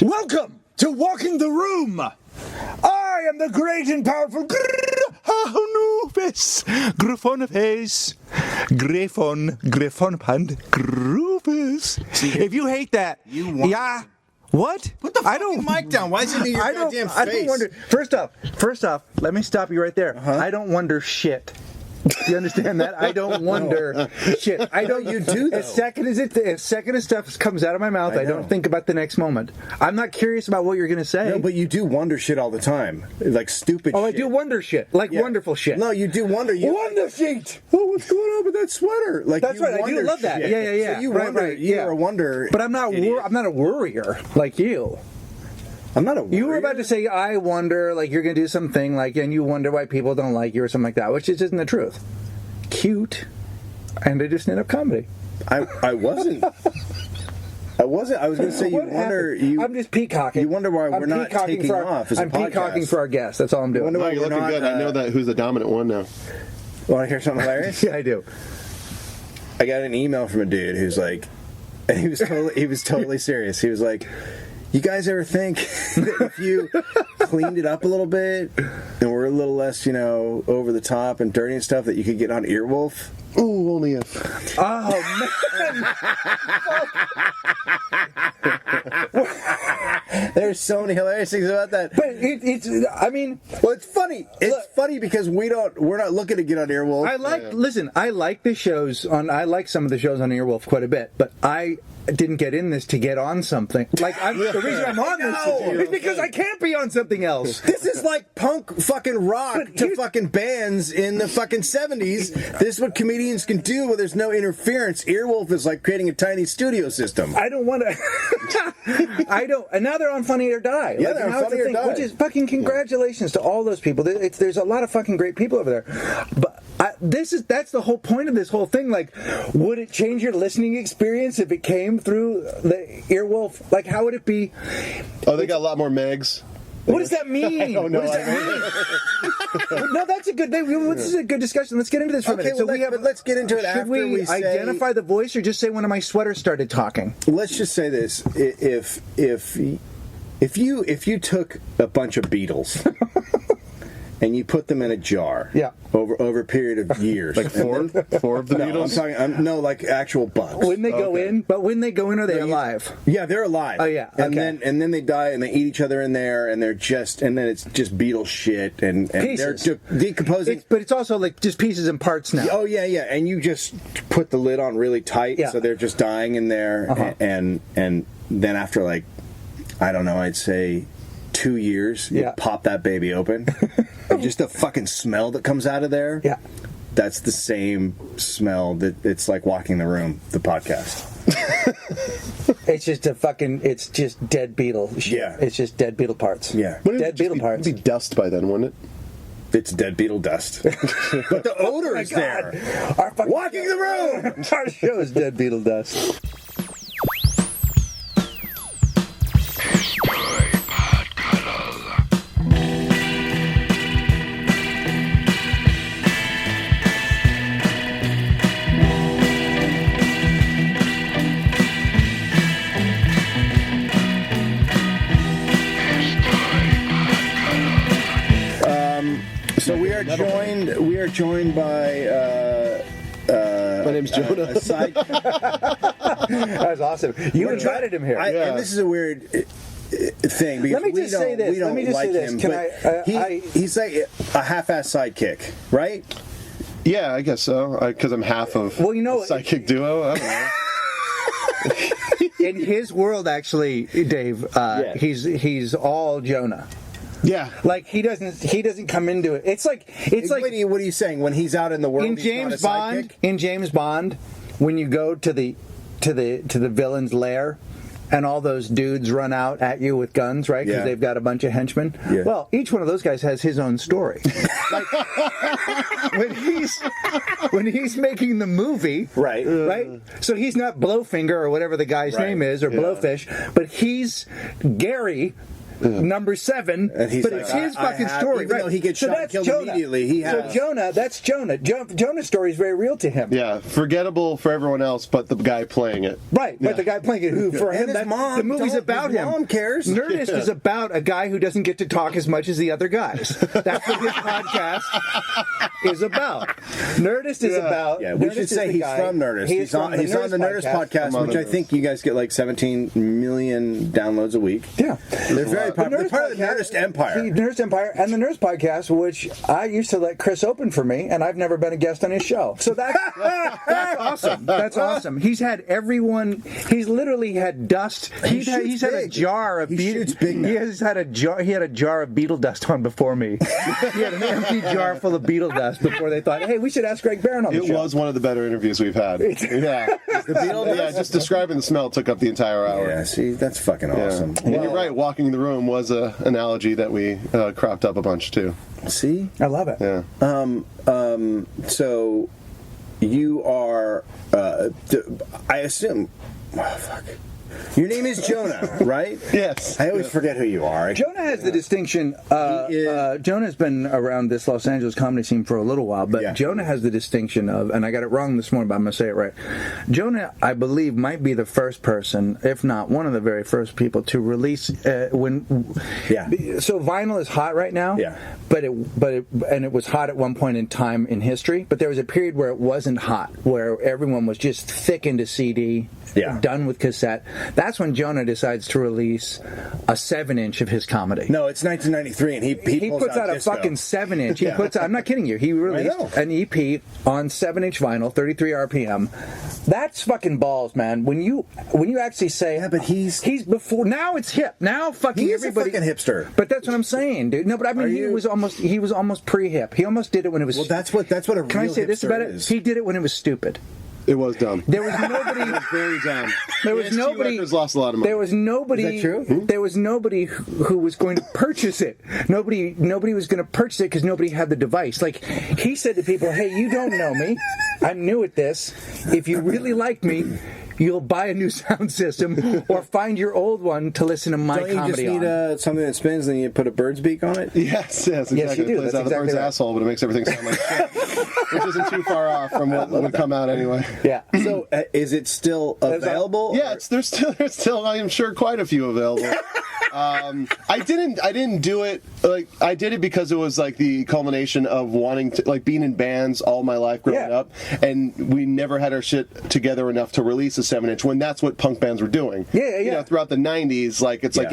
Welcome to Walking the Room. I am the great and powerful Grufus, Griffonoface, Griffonpand, Grufus. If you hate that, yeah. What? Put the fucking mic down. Why is it in your goddamn face? I don't wonder. First off, let me stop you right there. I don't wonder shit. Do you understand that? I don't wonder shit. I don't. You do, though. As second as stuff comes out of my mouth, I don't think about the next moment. I'm not curious about what you're going to say. No, but you do wonder shit all the time. Like stupid shit. Oh, I do wonder shit. Like wonderful shit. No, you do wonder. Wonder shit! Oh, what's going on with that sweater? Like, that's right, I do love that. Shit. Yeah. So you wonder, you're a wonder. But I'm not a worrier like you. I'm not a worrier. You were about to say, I wonder, like you're going to do something, like, and you wonder why people don't like you or something like that, which just isn't the truth. Cute, and it is stand-up comedy. I wasn't. I was going to say, you wonder. I'm just peacocking. You wonder why we're not taking off as a podcast. I'm peacocking for our guests. That's all I'm doing. No, you're looking good. I know that who's the dominant one now. Want to hear something hilarious? Yeah, I do. I got an email from a dude who's like, and he was totally serious. He was like, you guys ever think that if you cleaned it up a little bit and were a little less, over the top and dirty and stuff, that you could get on Earwolf? Ooh, only if. Oh, man. There's so many hilarious things about that. But it's funny. It's funny because we're not looking to get on Earwolf. Listen, I like the shows I like some of the shows on Earwolf quite a bit, but I didn't get in this to get on something. Like, the reason I'm on this is because I can't be on something else. This is like punk fucking rock to fucking bands in the fucking 70s. This is what comedians can do where there's no interference. Earwolf is like creating a tiny studio system. I don't want to. And now they're on Funny or Die. Yeah, they're on Funny or Die. Which is fucking congratulations to all those people. There's a lot of fucking great people over there. But that's the whole point of this whole thing. Like, would it change your listening experience if it came through the Earwolf? Like, how would it be? Oh, they got a lot more megs. What does that mean? I don't know. What does that mean? No, that's a good. This is a good discussion. Let's get into this for a minute. Let's get into it after we say. Identify the voice, or just say one of my sweaters started talking? Let's just say this: if you took a bunch of Beatles and you put them in a jar, over a period of years, like four of the Beatles. I'm talking, like actual bugs. When they go in, are they alive? Yeah, they're alive. Oh yeah, okay. and then they die and they eat each other in there, and then it's just Beatles shit, and they're decomposing. But it's also like just pieces and parts now. Oh yeah, and you just put the lid on really tight, so they're just dying in there, and then after like, I don't know, I'd say 2 years, you pop that baby open. And just the fucking smell that comes out of there. Yeah. That's the same smell that it's like Walking the Room, the podcast. It's just dead beetle shit. Yeah. It's just dead beetle parts. Yeah. Dead beetle parts. It'd be dust by then, wouldn't it? It's dead beetle dust. But the odor is there. Walking the Room! Our show is dead beetle dust. So we are joined by my name's Jonah. That was awesome. You invited him here. And this is a weird thing because Let me just say this. We don't like him. He's like a half-ass sidekick, right? Yeah, I guess so. Because I'm half of a sidekick duo. I don't know. In his world, actually, Dave, he's all Jonah. Yeah, like he doesn't come into it. It's like what are you saying? When he's out in the world, in James Bond, when you go to the villain's lair, and all those dudes run out at you with guns, right? Because they've got a bunch of henchmen. Yeah. Well, each one of those guys has his own story. Like, when he's making the movie, right? So he's not Blowfinger or whatever the guy's name is, or Blowfish, but he's Gary. number 7, but it's his fucking story. Even though he gets shot and killed immediately, he has. So that's Jonah. Jonah's story is very real to him. Yeah, forgettable for everyone else, but the guy playing it. Right, but the guy playing it, who for him, the movie's about him. Mom cares. Nerdist is about a guy who doesn't get to talk as much as the other guys. That's what this podcast is about. Nerdist is about. Yeah, we should say he's from Nerdist. He's on the Nerdist podcast, which I think you guys get like 17 million downloads a week. Yeah, they're very popular. They're part of the Nerdist Empire. The Nerdist Empire and the Nerdist podcast, which I used to let Chris open for me, and I've never been a guest on his show. So that's awesome. That's awesome. He's had everyone. He's literally had dust. He's had a jar of beetle. He had a jar of beetle dust on before me. He had an empty jar full of beetle dust before they thought, hey, we should ask Greg Barron on the show. It was one of the better interviews we've had. Yeah, just describing the smell took up the entire hour. Yeah, see, that's fucking awesome. And you're right. Walking the room was an analogy that we cropped up a bunch too. See, I love it. Yeah. So you are. I assume. Oh, fuck. Your name is Jonah, right? Yes. I always forget who you are. Jonah has the distinction. Jonah's been around this Los Angeles comedy scene for a little while, but Jonah has the distinction of, and I got it wrong this morning, but I'm going to say it right. Jonah, I believe, might be the first person, if not one of the very first people, to release So vinyl is hot right now. Yeah. But it was hot at one point in time in history. But there was a period where it wasn't hot, where everyone was just thick into CD. Yeah. Done with cassette. That's when Jonah decides to release a 7-inch of his comedy. No, it's 1993, and he puts out a fucking 7-inch. He puts. I'm not kidding you. He released an EP on 7-inch vinyl, 33 RPM. That's fucking balls, man. When you actually say, but he's before. Now it's hip. Now fucking everybody. He's a fucking hipster. But that's what I'm saying, dude. No, but I mean, he was almost pre-hip. He almost did it when it was. Well, that's what a real Can I say this about it? He did it when it was stupid. It was dumb. There was nobody. It was very dumb. There was nobody. Lost a lot of money. There was nobody. Is that true? There was nobody who was going to purchase it. Nobody was going to purchase it because nobody had the device. Like he said to people, "Hey, you don't know me. I'm new at this. If you really like me, you'll buy a new sound system or find your old one to listen to my comedy on." Don't you just need something that spins and you put a bird's beak on it? Yes, exactly. Yes, you do. It plays out the bird's asshole, but it makes everything sound like shit. Which isn't too far off from what would come out anyway. Yeah. So, is it still available? Yeah, there's still I am sure quite a few available. I didn't do it like I did it because it was like the culmination of wanting to like being in bands all my life growing up, and we never had our shit together enough to release a 7-inch when that's what punk bands were doing. You know, throughout the 90s, like it's like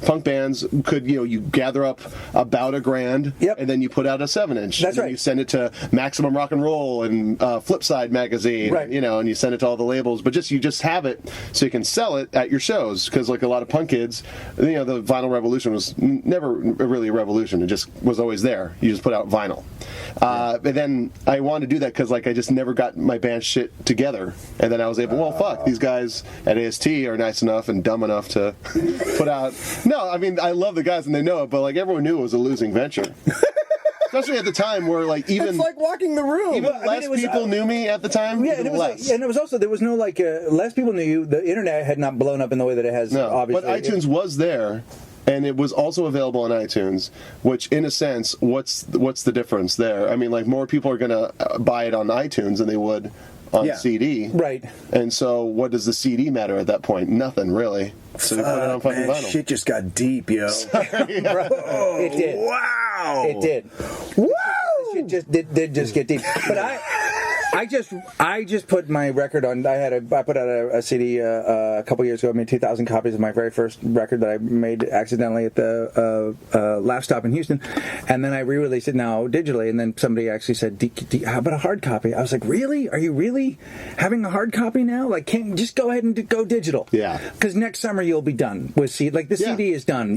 punk bands could you gather up about $1,000, and then you put out a 7-inch. That's right. You send it to Maximum Rock and Roll and Flipside magazine, right? And you send it to all the labels, but you just have it so you can sell it at your shows because like a lot of punk kids. The vinyl revolution was never really a revolution. It just was always there. You just put out vinyl. But then I wanted to do that because like I just never got my band shit together. And then I was able, well, fuck, these guys at AST are nice enough and dumb enough to put out. No, I mean, I love the guys and they know it, but like everyone knew it was a losing venture. Especially at the time where like even it's like walking the room. Even less people knew me at the time. Yeah, and it was less. and it was also there was no like less people knew you. The internet had not blown up in the way that it has. No, obviously, but iTunes was there, and it was also available on iTunes. Which, in a sense, what's the difference there? I mean, like more people are gonna buy it on iTunes than they would on CD, right? And so, what does the CD matter at that point? Nothing really. So you put it on fucking vinyl. Shit just got deep, yo. Bro, it did. Wow. It did. Woo! It just did just get deep. But I just put my record on. I put out a CD a couple years ago. I made 2,000 copies of my very first record that I made accidentally at the Laugh Stop in Houston, and then I re-released it now digitally. And then somebody actually said, "How about a hard copy?" I was like, "Really? Are you really having a hard copy now? Like, can't you just go ahead and go digital?" Yeah. Because next summer you'll be done with CD. Like the CD is done.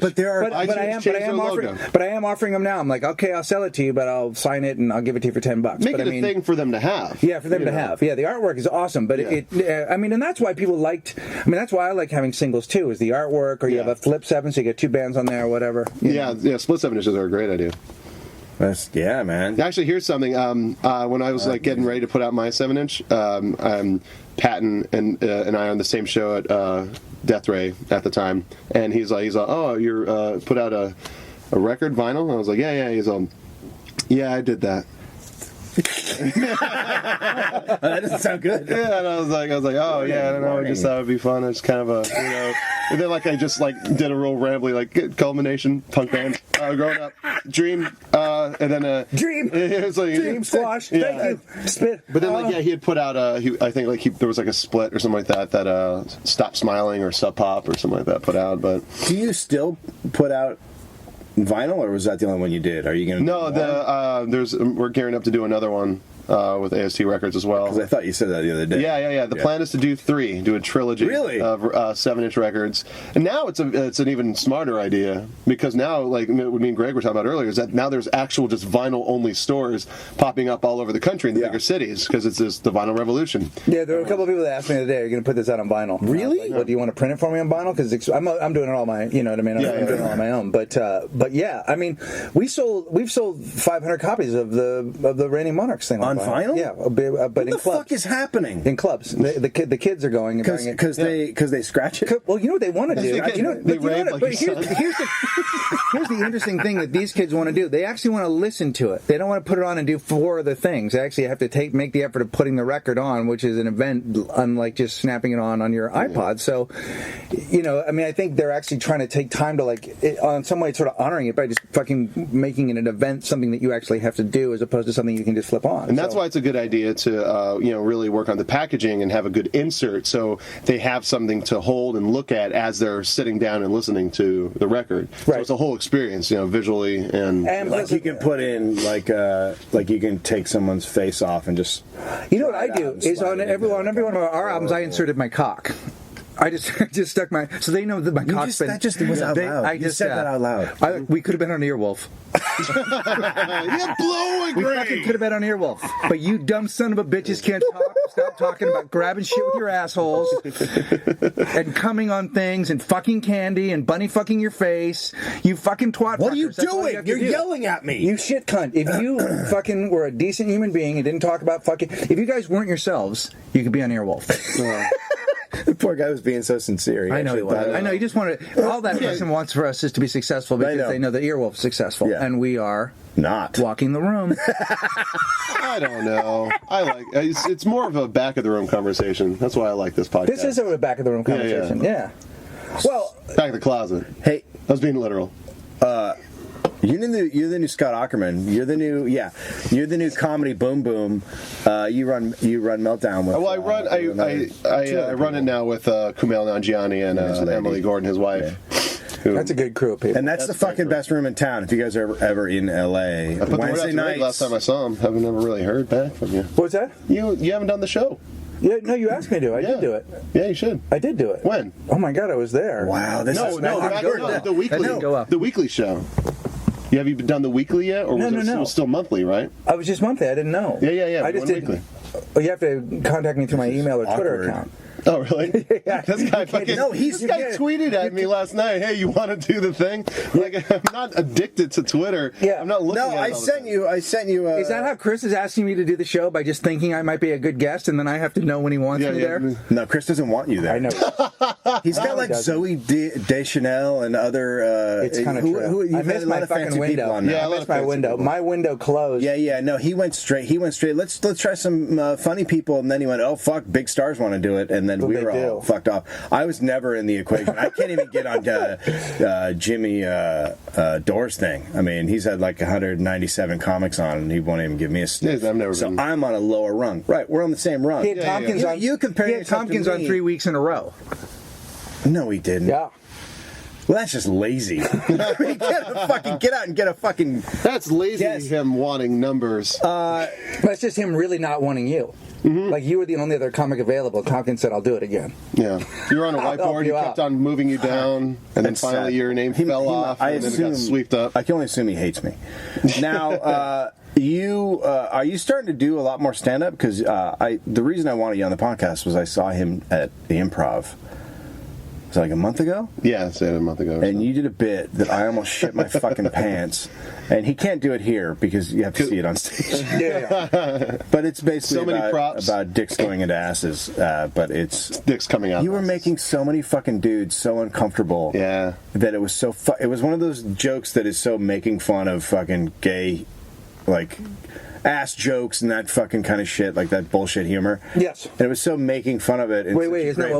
But I am offering them now. I'm like, okay, I'll sell it to you, but I'll sign it and I'll give it to you for $10. Make it a thing for them to have. Yeah, for them to have. Yeah, the artwork is awesome, but and that's why people liked. I mean, that's why I like having singles too. Is the artwork, or you have a flip 7, so you get 2 bands on there, or whatever. Yeah, split 7 inches are a great idea. Yeah, man. Actually, here's something. When I was like getting ready to put out my 7-inch, Patton and I on the same show at Death Ray at the time, and he's like, oh, you're put out a record vinyl? And I was like, yeah. He's yeah, I did that. That doesn't sound good. Yeah, and I was like, oh yeah, I don't know. I just thought it'd be fun. It's kind of a, and then I just did a real rambly culmination punk band growing up, Dream, and then Dream. It was like Dream Squash. Yeah. Thank you. Spit. But then he had put out I think there was a split or something like that Stop Smiling or Sub Pop or something like that put out. But do you still put out vinyl, or was that the only one you did? Are you going to? No, we're gearing up to do another one with AST Records as well. Because I thought you said that the other day. Yeah. The plan is to do a trilogy of 7-inch records. And now it's an even smarter idea, because now, like me and Greg were talking about earlier, is that now there's actual just vinyl-only stores popping up all over the country in the bigger cities, because it's just the vinyl revolution. Yeah, there were a couple of people that asked me the other day, are you going to put this out on vinyl? Really? What, do you want to print it for me on vinyl? Because I'm doing it all my, you know what I mean? I'm doing it all on my own. But yeah, I mean, we've sold 500 copies of the Reigning Monarchs thing on vinyl? Yeah, but what in the clubs. fuck is happening? In clubs. The kids are going and buying it. Because they scratch it? Well, you know what they want to do? Here's the interesting thing that these kids want to do. They actually want to listen to it. They don't want to put it on and do 4 other things. They actually have to make the effort of putting the record on, which is an event, unlike just snapping it on your iPod. So, I mean, I think they're actually trying to take time to, on some way, sort of honoring it by just fucking making it an event, something that you actually have to do, as opposed to something you can just flip on. And that's why it's a good idea to really work on the packaging and have a good insert, so they have something to hold and look at as they're sitting down and listening to the record. Right. So it's a whole experience, visually and like you can put in like you can take someone's face off and just. You know what I do is on every one of our albums I inserted my cock. I just stuck my, so they know that my cock's been. That just was out loud. I just said that out loud. We could have been on Earwolf. You're blowing, we fucking could have been on Earwolf. But you dumb son of a bitches can't stop talking about grabbing shit with your assholes and coming on things and fucking candy and bunny fucking your face. You fucking twat. What are you doing? You're yelling at me. You shit cunt. If you fucking were a decent human being and didn't talk about fucking, if you guys weren't yourselves, you could be on Earwolf. The poor guy was being so sincere. I know he was. I know. He just wanted. All that person wants for us is to be successful, because they know that Earwolf's successful, and we are not walking the room. I don't know. I like it's more of a back of the room conversation. That's why I like this podcast. This is a back of the room conversation. Yeah. Well, back of the closet. Hey, I was being literal. You're the new Scott Aukerman. You're the new comedy Boom Boom. You run Meltdown with. Well, I run it now with Kumail Nanjiani and Emily Gordon, his wife. Yeah. That's a good crew of people. And that's the fucking best room in town. If you guys are ever in LA, Wednesday nights. Last time I saw him, haven't never really heard back from you. What's that? You haven't done the show. Yeah, no, you asked me to. I did do it. Yeah, you should. I did do it. When? Oh my God, I was there. Wow, the weekly show. Have you done the weekly yet, or was it still monthly? Right? I was just monthly. I didn't know. Yeah. I just did. Weekly. Oh, you have to contact me through my email or Twitter account. Oh, really? Yeah. This guy tweeted at me last night, hey, you want to do the thing? Like, I'm not addicted to Twitter. Yeah. I'm not looking at it. No, I sent you. Is that how Chris is asking me to do the show, by just thinking I might be a good guest, and then I have to know when he wants me there? No, Chris doesn't want you there. I know. He's got like Zoe Deschanel and other. It's kind of true. I missed my fucking window. I missed my window. My window closed. Yeah. No, he went straight. Let's try some funny people, and then he went, oh fuck, big stars want to do it, and then we were all fucked off. I was never in the equation. I can't even get on Jimmy Dore's thing. I mean, he's had like 197 comics on, and he won't even give me a sniff. I've never been. I'm on a lower rung. Right, we're on the same rung. He had Tompkins on. You compare. He had Tompkins on 3 weeks in a row. No, he didn't. Yeah. Well, that's just lazy. I mean, get out and get a fucking. That's lazy. Him wanting numbers. That's just him really not wanting you. Mm-hmm. Like, you were the only other comic available. Tompkins said, I'll do it again. Yeah. You were on a whiteboard, he kept on moving you down, and then finally your name fell off, and then it got swept up. I can only assume he hates me. Now, are you starting to do a lot more stand-up? Because the reason I wanted you on the podcast was I saw him at the Improv. was it like a month ago? Yeah, I said a month ago. And you did a bit that I almost shit my fucking pants. And he can't do it here because you have to see it on stage. But it's basically so many props about dicks going into asses. But it's dicks coming out. You were making so many fucking dudes so uncomfortable. Yeah. That it was so. It was one of those jokes that is so making fun of fucking gay, like, ass jokes and that fucking kind of shit, like that bullshit humor. Yes. And it was so making fun of it. Wait, is that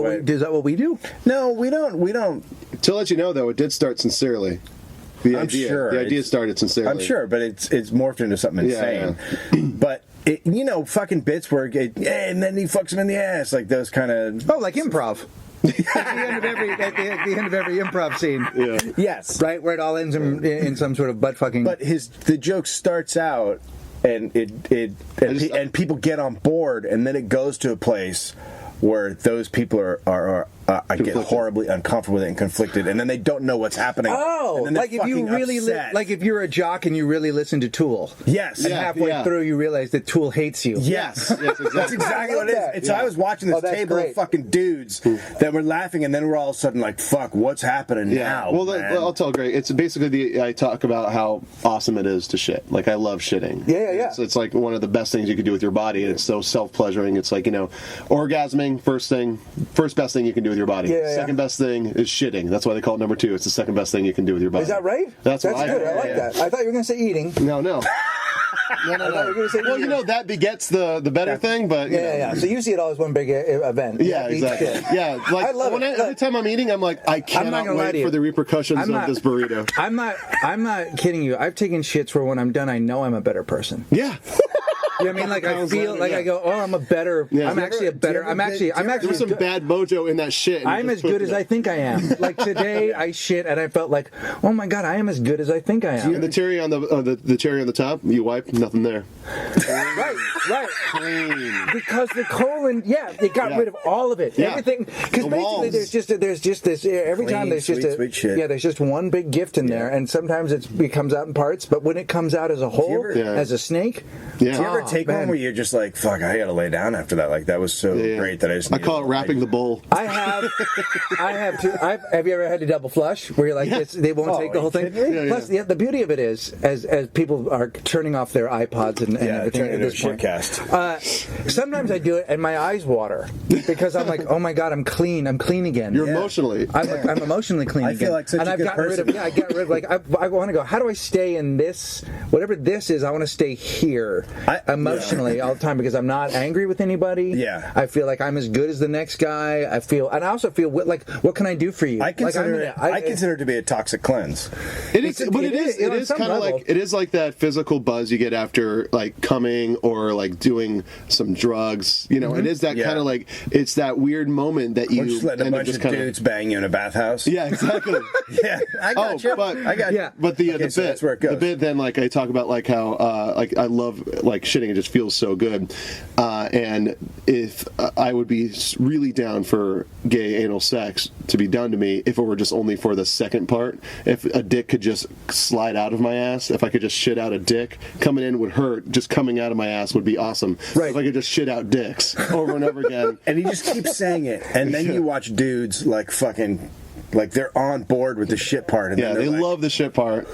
what we do? No, we don't. To let you know, though, it did start sincerely. The idea started sincerely. I'm sure, but it's morphed into something insane. Yeah. But fucking bits where and then he fucks him in the ass, like those kind of. Oh, like improv. At the end of every improv scene. Yeah. Yes. Right, where it all ends in some sort of butt fucking. But the joke starts out, and and people get on board, and then it goes to a place where those people are get horribly uncomfortable with it and conflicted, and then they don't know what's happening. Oh, like if you really like if you're a jock and you really listen to Tool. Yes. And halfway through you realize that Tool hates you. Yes. Exactly. That's exactly what it is. I was watching this table of fucking dudes that were laughing, and then we're all of a sudden like, "Fuck, what's happening now?" Well, I'll tell Greg. It's basically I talk about how awesome it is to shit. Like I love shitting. Yeah. It's like one of the best things you can do with your body. It's so self-pleasuring. It's like orgasming. First best thing you can do with your body. Second best thing is shitting. That's why they call it number 2. It's the second best thing you can do with your body. Is that right? That's good. I like that. I thought you were going to say eating. No. No. Well, that begets the better thing, but yeah. So you see it all as one big event. Yeah, exactly. Yeah, like I love it. Every time I'm eating, I'm like, I cannot wait for the repercussions of this burrito. I'm not kidding you. I've taken shits where when I'm done, I know I'm a better person. Yeah. You know what I mean? Like I feel like I go, I'm a better. Yeah. I'm actually a better. I'm actually. There was some bad mojo in that shit. I'm as good as I think I am. Like today, I shit and I felt like, oh my god, I am as good as I think I am. And the cherry on the cherry on the top, you wipe, nothing there. Right. Clean. Because the colon, it got rid of all of it. Yeah. Everything. Because basically, there's just this. Every Clean, time there's just sweet shit. there's just one big gift in there, and sometimes it comes out in parts. But when it comes out as a whole, as a snake, do you ever take one where you're just like, fuck, I gotta lay down after that? Like that was so great that I call it wrapping the bowl. I have too. Have you ever had to double flush where you're like, they won't take the whole thing? Plus, the beauty of it is, as people are turning off their iPods and everything at this point, sometimes I do it and my eyes water because I'm like, oh my god, I'm clean again. You're emotionally. I'm emotionally clean again. I feel like such a good person. I got rid of like I want to go. How do I stay in this? Whatever this is, I want to stay here emotionally all the time because I'm not angry with anybody. Yeah, I feel like I'm as good as the next guy. And I also feel like, what can I do for you? I consider it to be a toxic cleanse. It is kind of like it is like that physical buzz you get after like coming or like doing some drugs. It is that kind of like it's that weird moment that you just letting a bunch of dudes bang you in a bathhouse. Yeah, exactly. Yeah, I got you. I got you. But the bit, that's where it goes. The bit then like I talk about like how like I love like shitting. It just feels so good. And if I would be really down for gay anal sex to be done to me if it were just only for the second part. If a dick could just slide out of my ass, if I could just shit out a dick, coming in would hurt. Just coming out of my ass would be awesome. Right. If I could just shit out dicks over and over again. And he just keeps saying it. And then you watch dudes like fucking, like they're on board with the shit part. And they love the shit part.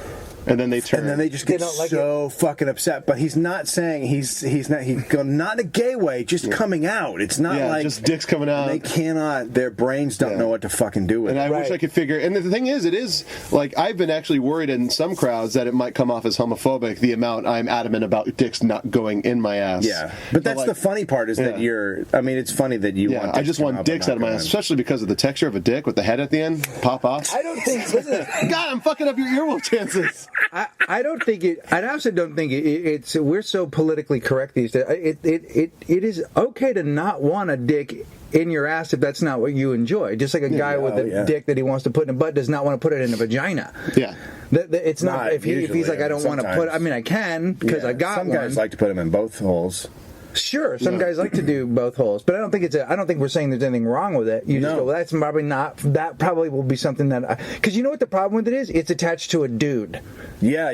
And then they turn. And then they just get so fucking upset. But he's not saying he's going not in a gay way, just coming out. It's not like just dicks coming out. They cannot. Their brains don't know what to fucking do with it. And I wish I could figure. And the thing is, it is like I've been actually worried in some crowds that it might come off as homophobic. The amount I'm adamant about dicks not going in my ass. Yeah, but that's the funny part is that you're. I mean, it's funny that you. want I just want dicks out of my ass, especially because of the texture of a dick with the head at the end. Pop off. I don't think. God, I'm fucking up your earwolf chances. I don't think it. I also don't think it's. We're so politically correct these days. It is okay to not want a dick in your ass if that's not what you enjoy. Just like a guy with a dick that he wants to put in a butt does not want to put it in a vagina. Yeah. It's not. If he's like, I don't want to put. I mean, I can because I got some one. Some guys like to put them in both holes. Sure, some guys like to do both holes, but I don't think I don't think we're saying there's anything wrong with it. You just go, well, that's probably not. That probably will be something that because you know what the problem with it is? It's attached to a dude. Yeah,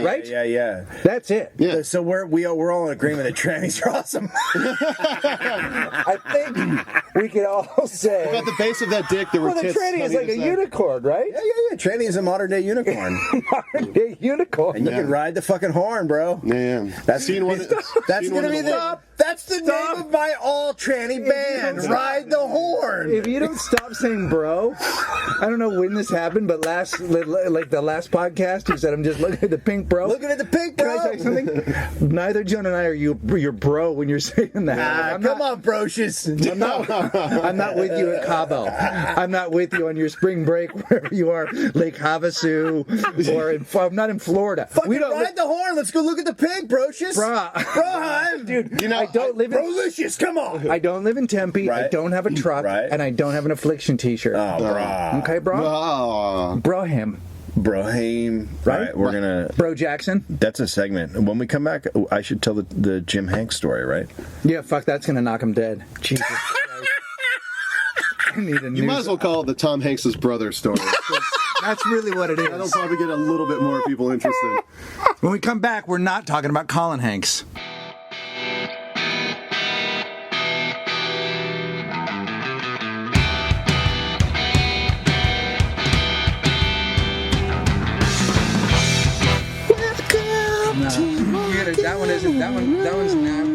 right? Yeah. That's it. Yeah. So we're all in agreement that trannies are awesome. I think we could all say at the base of that dick there were the tits. tranny is like a unicorn, right? Yeah. Tranny is a modern day unicorn. Modern day unicorn. And you can ride the fucking horn, bro. Yeah. That's gonna be that's the name of my all tranny band. Ride the horn. If you don't stop saying bro, I don't know when this happened, but the last podcast, you said I'm just looking at the pink bro. Looking at the pink bro. Can I tell you something? Neither Jonah and I are your bro when you're saying that. Come on, brocious. I'm not with you at Cabo. I'm not with you on your spring break wherever you are, Lake Havasu, or I'm not in Florida. We don't ride the horn. Let's go look at the pink, brocious. Bro, dude. You know, I don't live in Brolicious. Come on. I don't live in Tempe. Right. I don't have a truck, and I don't have an Affliction T-shirt. Oh, bro. Okay, bro. Brohim. Brohim. Right. We're gonna. Bro Jackson. That's a segment. When we come back, I should tell the Jim Hanks story, right? Yeah, fuck. That's gonna knock him dead. Jesus Christ. You might as well call it the Tom Hanks' brother story. That's really what it is. That'll probably get a little bit more people interested. When we come back, we're not talking about Colin Hanks. That one's not.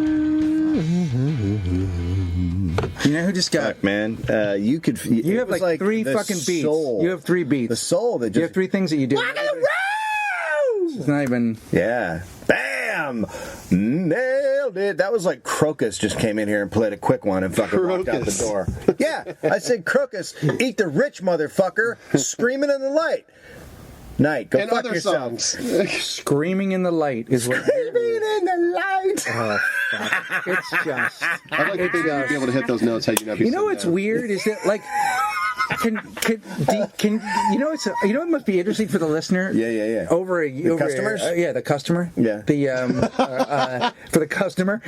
You know who just got? Fuck, man. You have like three fucking beats. You have 3 beats. The soul that just. You have 3 things that you do. It's not even. Yeah. Bam! Nailed it. That was like Crocus just came in here and played a quick one and fucking walked out the door. Yeah, I said Crocus, eat the rich motherfucker, screaming in the light. Night, go and fuck other yourself. songs. Screaming in the light is what. Screaming in the light. Oh, fuck. It's just. I'd like to think you'd be able to hit those notes had you not be. You know what's weird is that like. Can you know it must be interesting for the listener. Yeah. Over customers. The customer. Yeah. The for the customer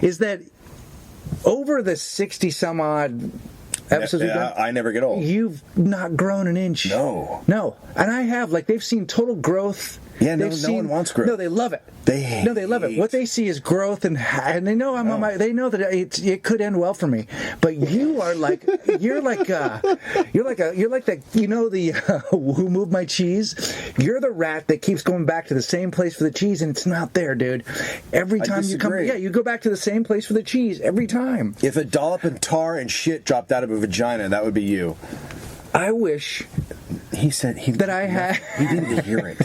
is that over the 60 some odd episodes we've done, I never get old. You've not grown an inch. No, and I have. Like they've seen total growth. Yeah, no one wants growth. No, they love it. They love it. What they see is growth, and they know I'm on my. They know that it could end well for me. But you are like you're like the who moved my cheese. You're the rat that keeps going back to the same place for the cheese, and it's not there, dude. Every time you come, you go back to the same place for the cheese every time. If a dollop of tar and shit dropped out of a vagina, that would be you. I wish. He said that I had. He didn't even hear it.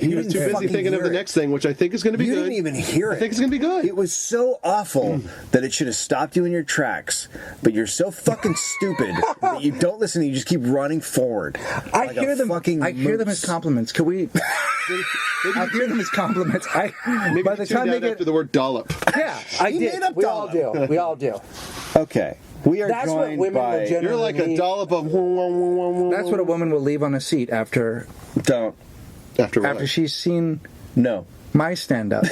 He was too busy thinking of the next thing, which I think is going to be good. You didn't even hear it. I think it's going to be good. It was so awful that it should have stopped you in your tracks. But you're so fucking stupid that you don't listen. You just keep running forward. I hear them as compliments. Can we? I hear them as compliments. Maybe by the time they get after the word dollop. Yeah, I did. We all do. We all do. Okay. We are That's joined what women by. will generally You're like a dollop of. That's what a woman will leave on a seat after. Don't. After she's seen. No. My stand-up.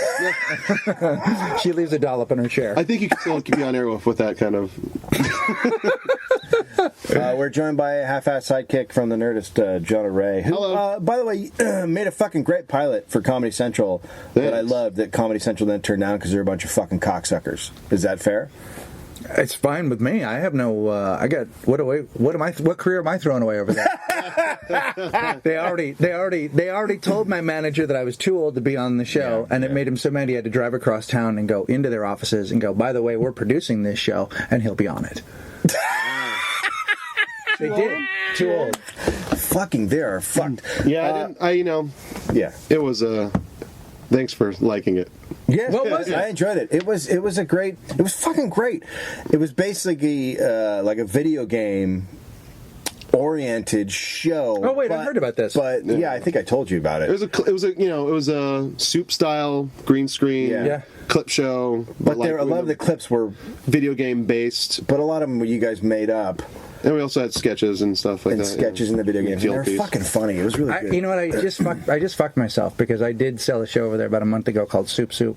She leaves a dollop in her chair. I think you can still be on air with that kind of. We're joined by a half-ass sidekick from the Nerdist, Jonah Ray, who, hello. By the way, made a fucking great pilot for Comedy Central that I loved. That Comedy Central then turned down because they're a bunch of fucking cocksuckers. Is that fair? It's fine with me. I have no. I got what career am I throwing away over that? They already told my manager that I was too old to be on the show, and it made him so mad he had to drive across town and go into their offices and go, by the way, we're producing this show, and he'll be on it. They did. Too old. Fucking, they are fucked. Yeah, Yeah. It was thanks for liking it. Yeah, what was it? I enjoyed it. It was fucking great. It was basically like a video game oriented show. Oh wait, I heard about this. But yeah, I think I told you about it. It was a soup style green screen clip show. But a lot of the clips were video game based. But a lot of them you guys made up. And we also had sketches and stuff like that. Sketches in the video games. They were fucking funny. It was really good. You know what? I just fucked myself because I did sell a show over there about a month ago called Soup Soup.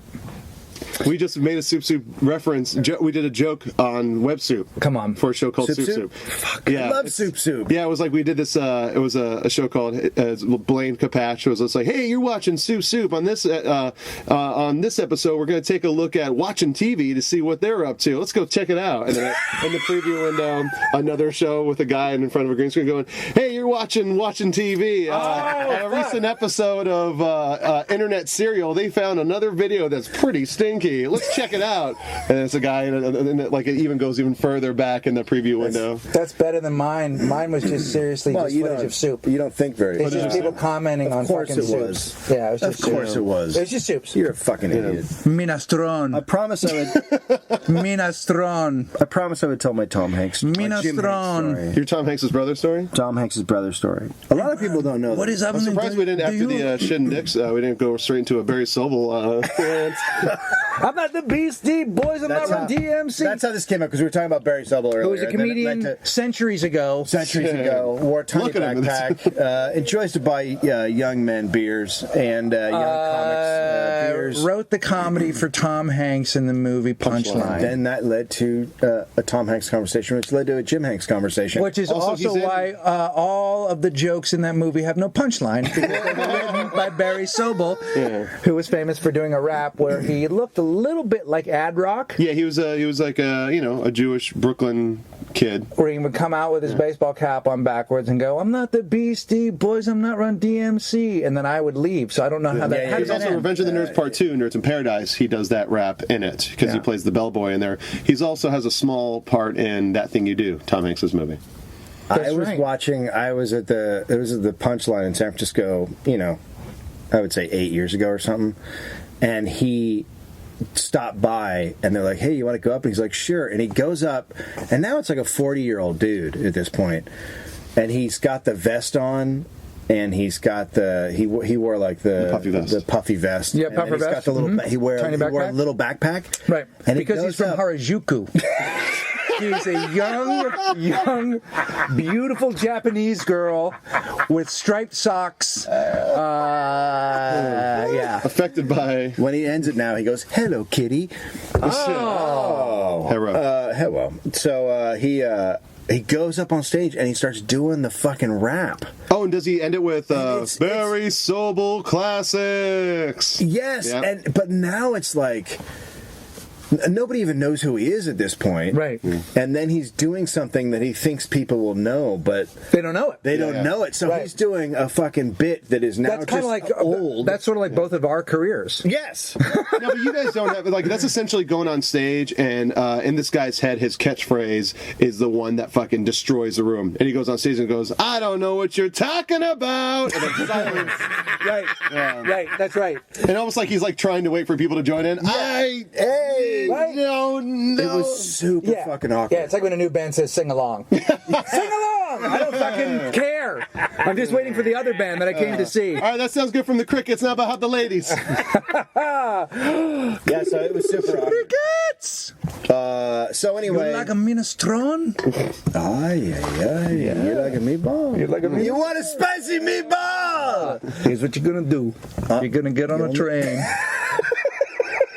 We just made a Soup Soup reference. We did a joke on Web Soup. Come on. For a show called Soup Soup. Fuck, I love Soup Soup. Yeah, it was like we did this. It was a show called Blaine Capatch. It was just like, hey, you're watching Soup Soup. On this episode, we're going to take a look at watching TV to see what they're up to. Let's go check it out. And then in the preview window, another show with a guy in front of a green screen going, hey, you're watching TV. A recent episode of Internet Serial, they found another video that's pretty stinky. Let's check it out. And it's a guy, and like it even goes even further back in the preview window. That's better than mine. Mine was just seriously just footage of soup. You don't think very. It's just people commenting on fucking soups. Of course it was. Yeah, it was just Of course it was. It was just soups. You're a fucking idiot. Minestrone. I promise I would. Minestrone. I promise I would tell my Tom Hanks. my Jim Hanks Minestrone. story. Your Tom Hanks' brother story? Tom Hanks' brother story. A lot of people don't know. What that. is I'm happening? surprised we didn't, after the shit and dicks, we didn't go straight into a Barry Sobel rant. I'm not the Beastie Boys. I'm not on DMC. That's how this came up, because we were talking about Barry Sobel earlier. Who was a and then it led comedian centuries ago. wore a tiny Look at him. backpack, enjoys to buy young men beers and young comics beers. Wrote the comedy for Tom Hanks in the movie Punchline. Then that led to a Tom Hanks conversation, which led to a Jim Hanks conversation. Which is Also, also he's in- why all of the jokes in that movie have no punchline, because they were written by Barry Sobel, who was famous for doing a rap where he looked a little bit like Ad Rock. Yeah, he was like a Jewish Brooklyn kid. Where he would come out with his baseball cap on backwards and go, I'm not the Beastie Boys, I'm not Run DMC. And then I would leave. So I don't know how that There's did that also end? Revenge of the Nerds Part 2, Nerds in Paradise. He does that rap in it because he plays the bellboy in there. He's also has a small part in That Thing You Do, Tom Hanks' movie. That's I was right. watching. It was at the Punchline in San Francisco. I would say 8 years ago or something, and he stopped by and they're like, hey, you want to go up? And he's like, sure. And he goes up, and now it's like a 40-year-old dude at this point, and he's got the vest on, and he's got he wore like the puffy vest. Yeah, and puffer then he's got vest. the little Mm-hmm. he wore Tiny a backpack. little backpack, Right, and because he's from Harajuku. She's a young, beautiful Japanese girl with striped socks. Yeah. Affected by... When he ends it now, he goes, hello, kitty. Hero. Hello. So he goes up on stage and he starts doing the fucking rap. Oh, and does he end it with It's- Barry Sobel Classics? Yes, Yeah. but now it's like nobody even knows who he is at this point. Right. And then he's doing something that he thinks people will know, but They don't know it. they don't know it. So Right. he's doing a fucking bit that is now That's kind just of like old. That's sort of like both of our careers. Yes. No, but you guys don't have that's essentially going on stage, and in this guy's head, his catchphrase is the one that fucking destroys the room. And he goes on stage and goes, "I don't know what you're talking about." And then silence. Right. Right. That's right. And almost like he's like trying to wait for people to join in. I Right. don't know. It was super fucking awkward. Yeah, it's like when a new band says sing along. Sing along! I don't fucking care. I'm just waiting for the other band that I came to see. All right, that sounds good from the Crickets. Now about the ladies. Yeah, so it was super awkward. Crickets! So anyway. You like a minestrone? Yeah. You like a meatball? You like a meatball? You want a spicy meatball? Here's what you're gonna do. You're gonna get on a train.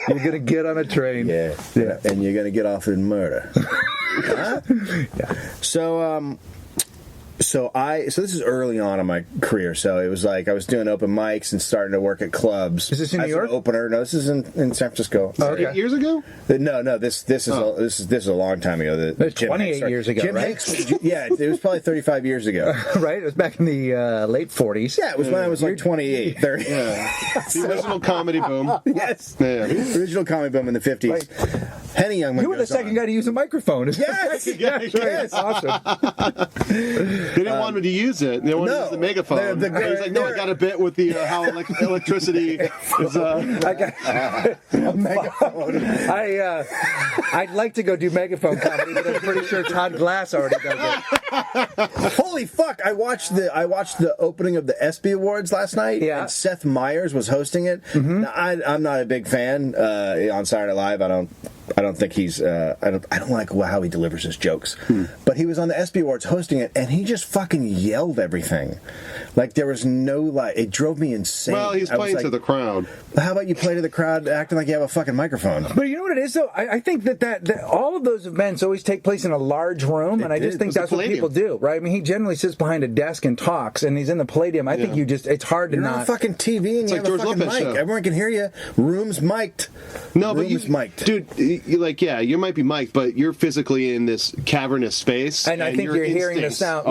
You're gonna get on a train. Yeah. And you're gonna get off in murder. Huh? Yeah. So this is early on in my career. So it was like I was doing open mics and starting to work at clubs. Is this in New as York? An opener. No, this is in San Francisco. Oh, okay. 8 years ago? No. This is a long time ago. That's 28 years ago, Jim right? Hanks. Yeah, it was probably 35 years ago. Right? It was back in the late 40s. Yeah, it was when I was like 28, 30. The original comedy boom. Yes. Yeah. Original comedy boom in the 50s. Right. Henny Youngman. You were the second guy to use a microphone. Yes. Yes. Awesome. They didn't want me to use it. They wanted to use the megaphone. And he's like, no, I got a bit with the how electricity is. I got a megaphone. I'd like to go do megaphone comedy, but I'm pretty sure Todd Glass already does it. Holy fuck! I watched the opening of the ESPY Awards last night. Yeah. And Seth Meyers was hosting it. Now, I'm not a big fan on Saturday Night Live. I don't I don't think he's. I don't like how he delivers his jokes. But he was on the ESPY Awards hosting it, and he just fucking yelled everything. Like there was no It drove me insane. Well, he's playing to the crowd. How about you play to the crowd, acting like you have a fucking microphone? But you know what it is, though. I think that all of those events always take place in a large room, and I just think that's what people do, right? I mean, he generally sits behind a desk and talks, and he's in the Palladium. I think it's hard to You're on a fucking TV and you have a fucking mic. Show. Everyone can hear you. Room's mic'd. No, but Room's mic'd. Dude, you might be mic'd, but you're physically in this cavernous space, and I think you're hearing the sound.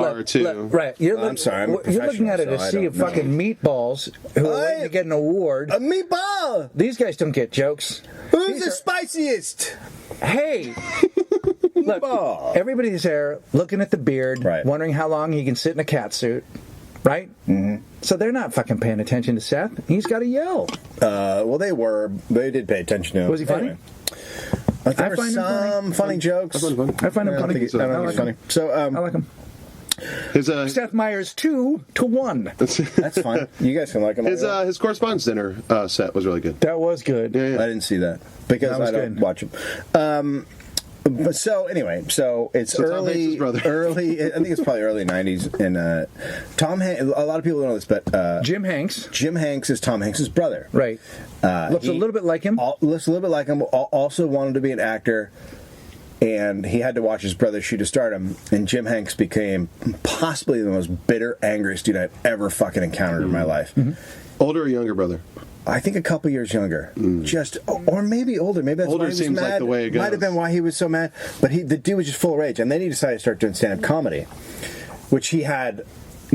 Right. I'm sorry. You're looking at a sea of fucking meatballs who are waiting to get an award. A meatball! These guys don't get jokes. Who's the spiciest? Hey! Look, everybody's there looking at the beard, wondering how long he can sit in a catsuit. Right? Mm-hmm. So they're not fucking paying attention to Seth. He's got to yell. Well, they did pay attention to him. Was he funny? Like, there were some funny jokes. I find him funny. I like him. So, I like him. Seth Meyers 2-1. That's fine. You guys can like him. His correspondence dinner set was really good. That was good. Yeah. I didn't see that because I don't watch him. So anyway, it's early. I think it's probably early '90s, and Tom Hanks. A lot of people don't know this, but Jim Hanks. Jim Hanks is Tom Hanks' brother. Right. Looks a little bit like him. Looks a little bit like him. Also wanted to be an actor, and he had to watch his brother shoot to stardom. And Jim Hanks became possibly the most bitter, angriest dude I've ever fucking encountered in my life. Mm-hmm. Older or younger brother? I think a couple years younger, or maybe older. Maybe that's older why he was seems mad. Like the way it goes. Might have been why he was so mad. But the dude was just full of rage, and then he decided to start doing stand-up comedy, which he had,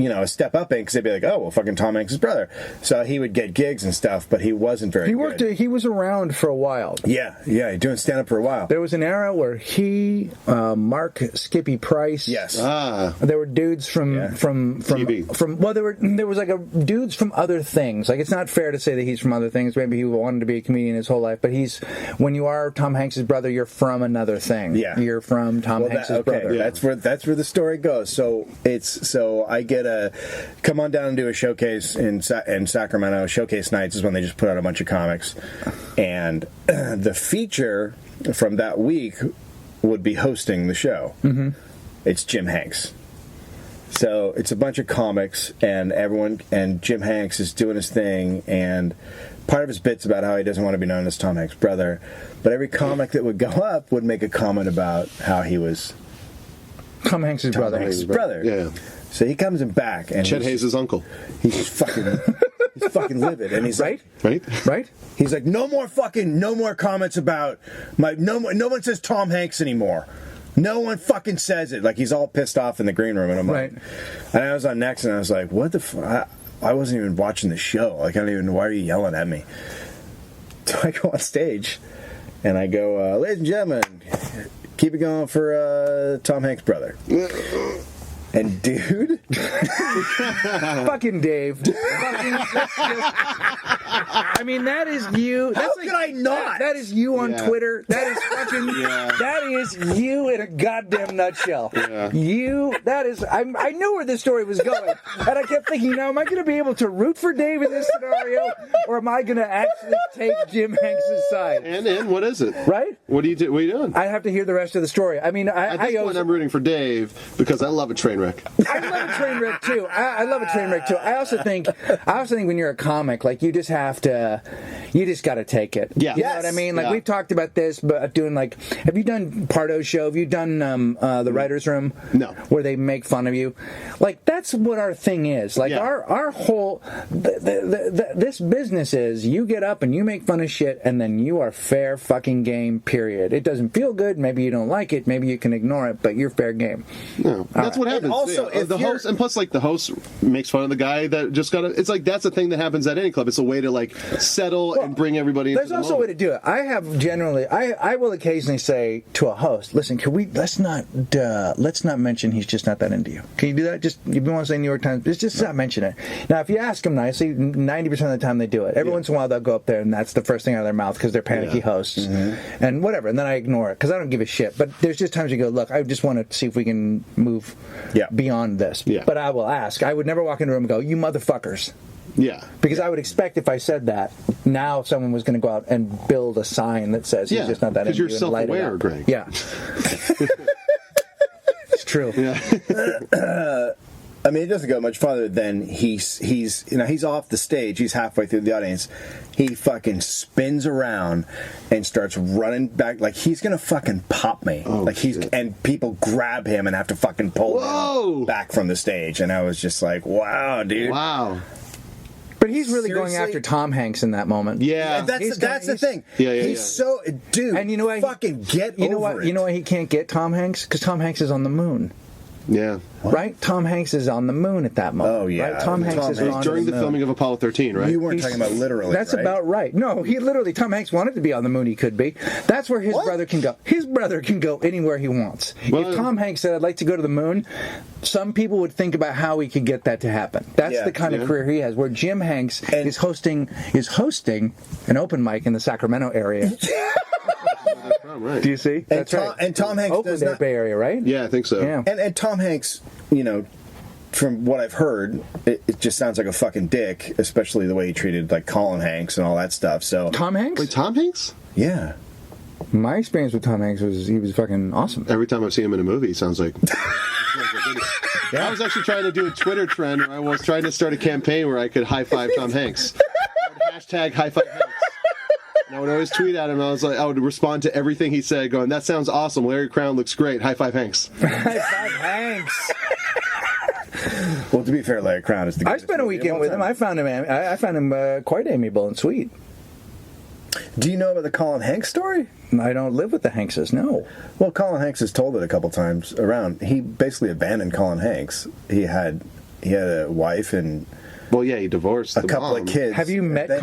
a step up in because they'd be like, oh, well, fucking Tom Hanks' brother. So he would get gigs and stuff, but he wasn't very. good. He was around for a while. Yeah, doing stand-up for a while. There was an era where he, Mark Skippy Price. Yes. There were dudes from TV. Well, there was like dudes from other things. Like, it's not fair to say that he's from other things. Maybe he wanted to be a comedian his whole life, but when you are Tom Hanks' brother, you're from another thing. Yeah. You're from Tom Hanks' brother. Yeah. That's where the story goes. So I get come on down and do a showcase in Sacramento. Showcase nights is when they just put out a bunch of comics, and the feature from that week would be hosting the show. Mm-hmm. It's Jim Hanks. So it's a bunch of comics, and Jim Hanks is doing his thing, and part of his bit's about how he doesn't want to be known as Tom Hanks' brother, but every comic that would go up would make a comment about how he was Tom Hanks' brother. Yeah. So he comes in back, and Chet Hayes' uncle. He's fucking livid, and he's right. He's like, no more comments about no one says Tom Hanks anymore. No one fucking says it. Like, he's all pissed off in the green room, and I'm like, and I was on next, and I was like, what the fuck? I wasn't even watching the show. Like, I don't even know, why are you yelling at me? So I go on stage, and I go, ladies and gentlemen, keep it going for Tom Hanks' brother. And dude, fucking Dave. I mean, that is you. How could I not? That is you on Twitter. That is fucking. That is you in a goddamn nutshell. Yeah. I knew where this story was going, and I kept thinking, am I going to be able to root for Dave in this scenario, or am I going to actually take Jim Hanks' side? And what is it? Right? What are you doing? I have to hear the rest of the story. I mean, at this point, I'm rooting for Dave because I love a train wreck. I love a train wreck too. I love a train wreck too. I also think when you're a comic, like, you just got to take it. Yeah. You know what I mean? Like, we've talked about this, but doing, like, have you done Pardo's show? Have you done the Writers' Room? No. Where they make fun of you? Like, that's what our thing is. Like, our whole this business is, you get up and you make fun of shit, and then you are fair fucking game. Period. It doesn't feel good. Maybe you don't like it. Maybe you can ignore it, but you're fair game. No, that's what happens. And also, the host, and plus, like, the host makes fun of the guy that just got. It's like, that's a thing that happens at any club. It's a way to, like, settle and bring everybody into the moment. There's also a way to do it. I have generally, I will occasionally say to a host, listen, let's not mention he's just not that into you. Can you do that? Just, if you want to say New York Times, just not mention it. Now, if you ask them nicely, 90% of the time they do it. Every once in a while they'll go up there, and that's the first thing out of their mouth because they're panicky hosts. Mm-hmm. And whatever, and then I ignore it because I don't give a shit. But there's just times you go, look, I just want to see if we can move beyond this. Yeah. But I will ask. I would never walk into a room and go, you motherfuckers. Yeah. Because I would expect if I said that, now someone was going to go out and build a sign that says he's just not that into you. Because you're self-aware, Greg. Yeah. It's true. Yeah. I mean, it doesn't go much farther than he's off the stage. He's halfway through the audience. He fucking spins around and starts running back like he's gonna fucking pop me. And people grab him and have to fucking pull him back from the stage. And I was just like, wow, dude. Wow. But he's really going after Tom Hanks in that moment. Yeah, that's the thing. Yeah, he's so dude. And you know what? Fucking get you know over what? it. You know why he can't get Tom Hanks? Because Tom Hanks is on the moon. Yeah. What? Right? Tom Hanks is on the moon at that moment. Oh, yeah. Right? Tom Hanks is during the filming of Apollo 13, right? You weren't talking about literally. That's right? about right. No, Tom Hanks wanted to be on the moon. He could be. That's where his brother can go. His brother can go anywhere he wants. If Tom Hanks said, I'd like to go to the moon, some people would think about how he could get that to happen. That's the kind of career he has, where Jim Hanks is hosting an open mic in the Sacramento area. Right. Do you see? That's right. And Tom Hanks Oakland, does not, Bay Area, right? Yeah, I think so. Yeah. And Tom Hanks, from what I've heard, it just sounds like a fucking dick, especially the way he treated like Colin Hanks and all that stuff. So Tom Hanks? Wait, Tom Hanks? Yeah. My experience with Tom Hanks was he was fucking awesome. Every time I see him in a movie, he sounds like. I was actually trying to do a Twitter trend where I was trying to start a campaign where I could high five Tom Hanks. Hashtag high five Hanks. And I would always tweet at him. I would respond to everything he said, going, "That sounds awesome. Larry Crown looks great. High five Hanks." High five Hanks. Well, to be fair, Larry Crown is the. I spent a weekend with him. I found him quite amiable and sweet. Do you know about the Colin Hanks story? I don't live with the Hankses. No. Well, Colin Hanks has told it a couple times around. He basically abandoned Colin Hanks. He had a wife and. Well, yeah, he divorced a couple of kids. Have you met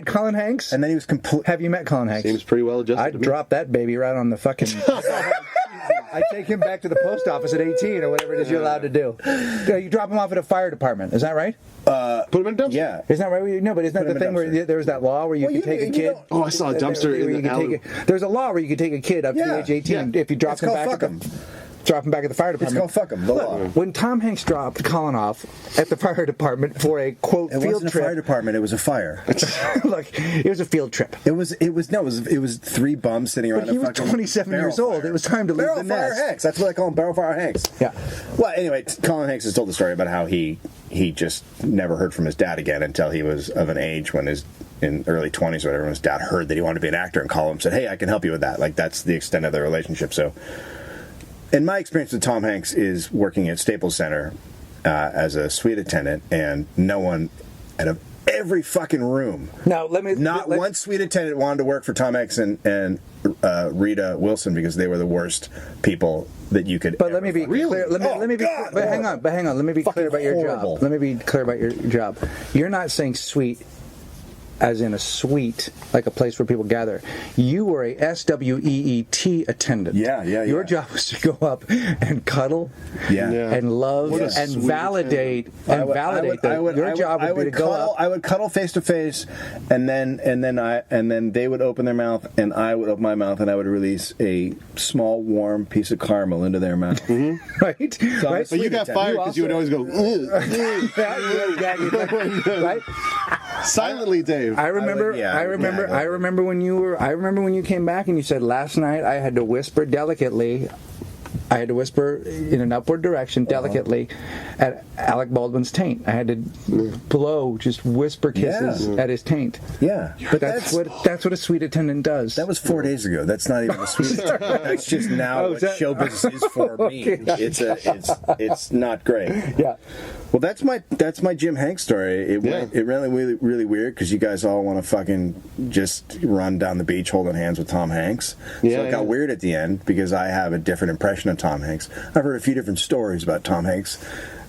Colin Hanks? And then he was Have you met Colin Hanks? Seems pretty well adjusted. I'd drop that baby right on the fucking. I take him back to the post office at 18 or whatever it is you're allowed to do. You drop him off at a fire department. Is that right? Put him in a dumpster. Yeah. Isn't that right? No, but isn't that the thing where there was that law where you could take a kid? Oh, I saw a dumpster in the alley. There's a law where you could take a kid up to the age 18 if you drop him back. Drop him back at the fire department. It's called fuck him. The law. When Tom Hanks dropped Colin off at the fire department for a quote field trip. It wasn't a fire department. It was a fire. Look, it was a field trip. It was three bums sitting around. But he was 27 years old. It was time to leave the nest. Barrel Fire Hanks. That's what I call him. Barrel Fire Hanks. Yeah. Well, anyway, Colin Hanks has told the story about how he just never heard from his dad again until he was of an age when in early 20s or whatever, when his dad heard that he wanted to be an actor and called him and said, "Hey, I can help you with that." Like, that's the extent of their relationship. So. And my experience with Tom Hanks is working at Staples Center as a suite attendant, and no one out of every fucking room. Now, one suite attendant wanted to work for Tom Hanks and Rita Wilson because they were the worst people that you could. But let me be clear. Let me be. But hang on. Let me be clear about your job. Let me be clear about your job. You're not saying suite as in a suite, like a place where people gather. You were a SWEET attendant. Yeah. Your job was to go up and cuddle, and love, and validate, Your job would be to go up. I would cuddle face to face, and then they would open their mouth, and I would open my mouth, and I would release a small, warm piece of caramel into their mouth. Mm-hmm. Right. Right. But you got fired because you would always go. Right. Silently, Dave. I remember when you came back and you said last night I had to whisper delicately. I had to whisper in an upward direction delicately at Alec Baldwin's taint. I had to blow, just whisper kisses at his taint. Yeah, but that's what a suite attendant does. That was 4 days ago. That's not even a suite attendant. That's just now what show business is for me. It's not great. Yeah. Well, that's my Jim Hanks story. It really, really, really weird because you guys all want to fucking just run down the beach holding hands with Tom Hanks. So it got weird at the end because I have a different impression of Tom Hanks. I've heard a few different stories about Tom Hanks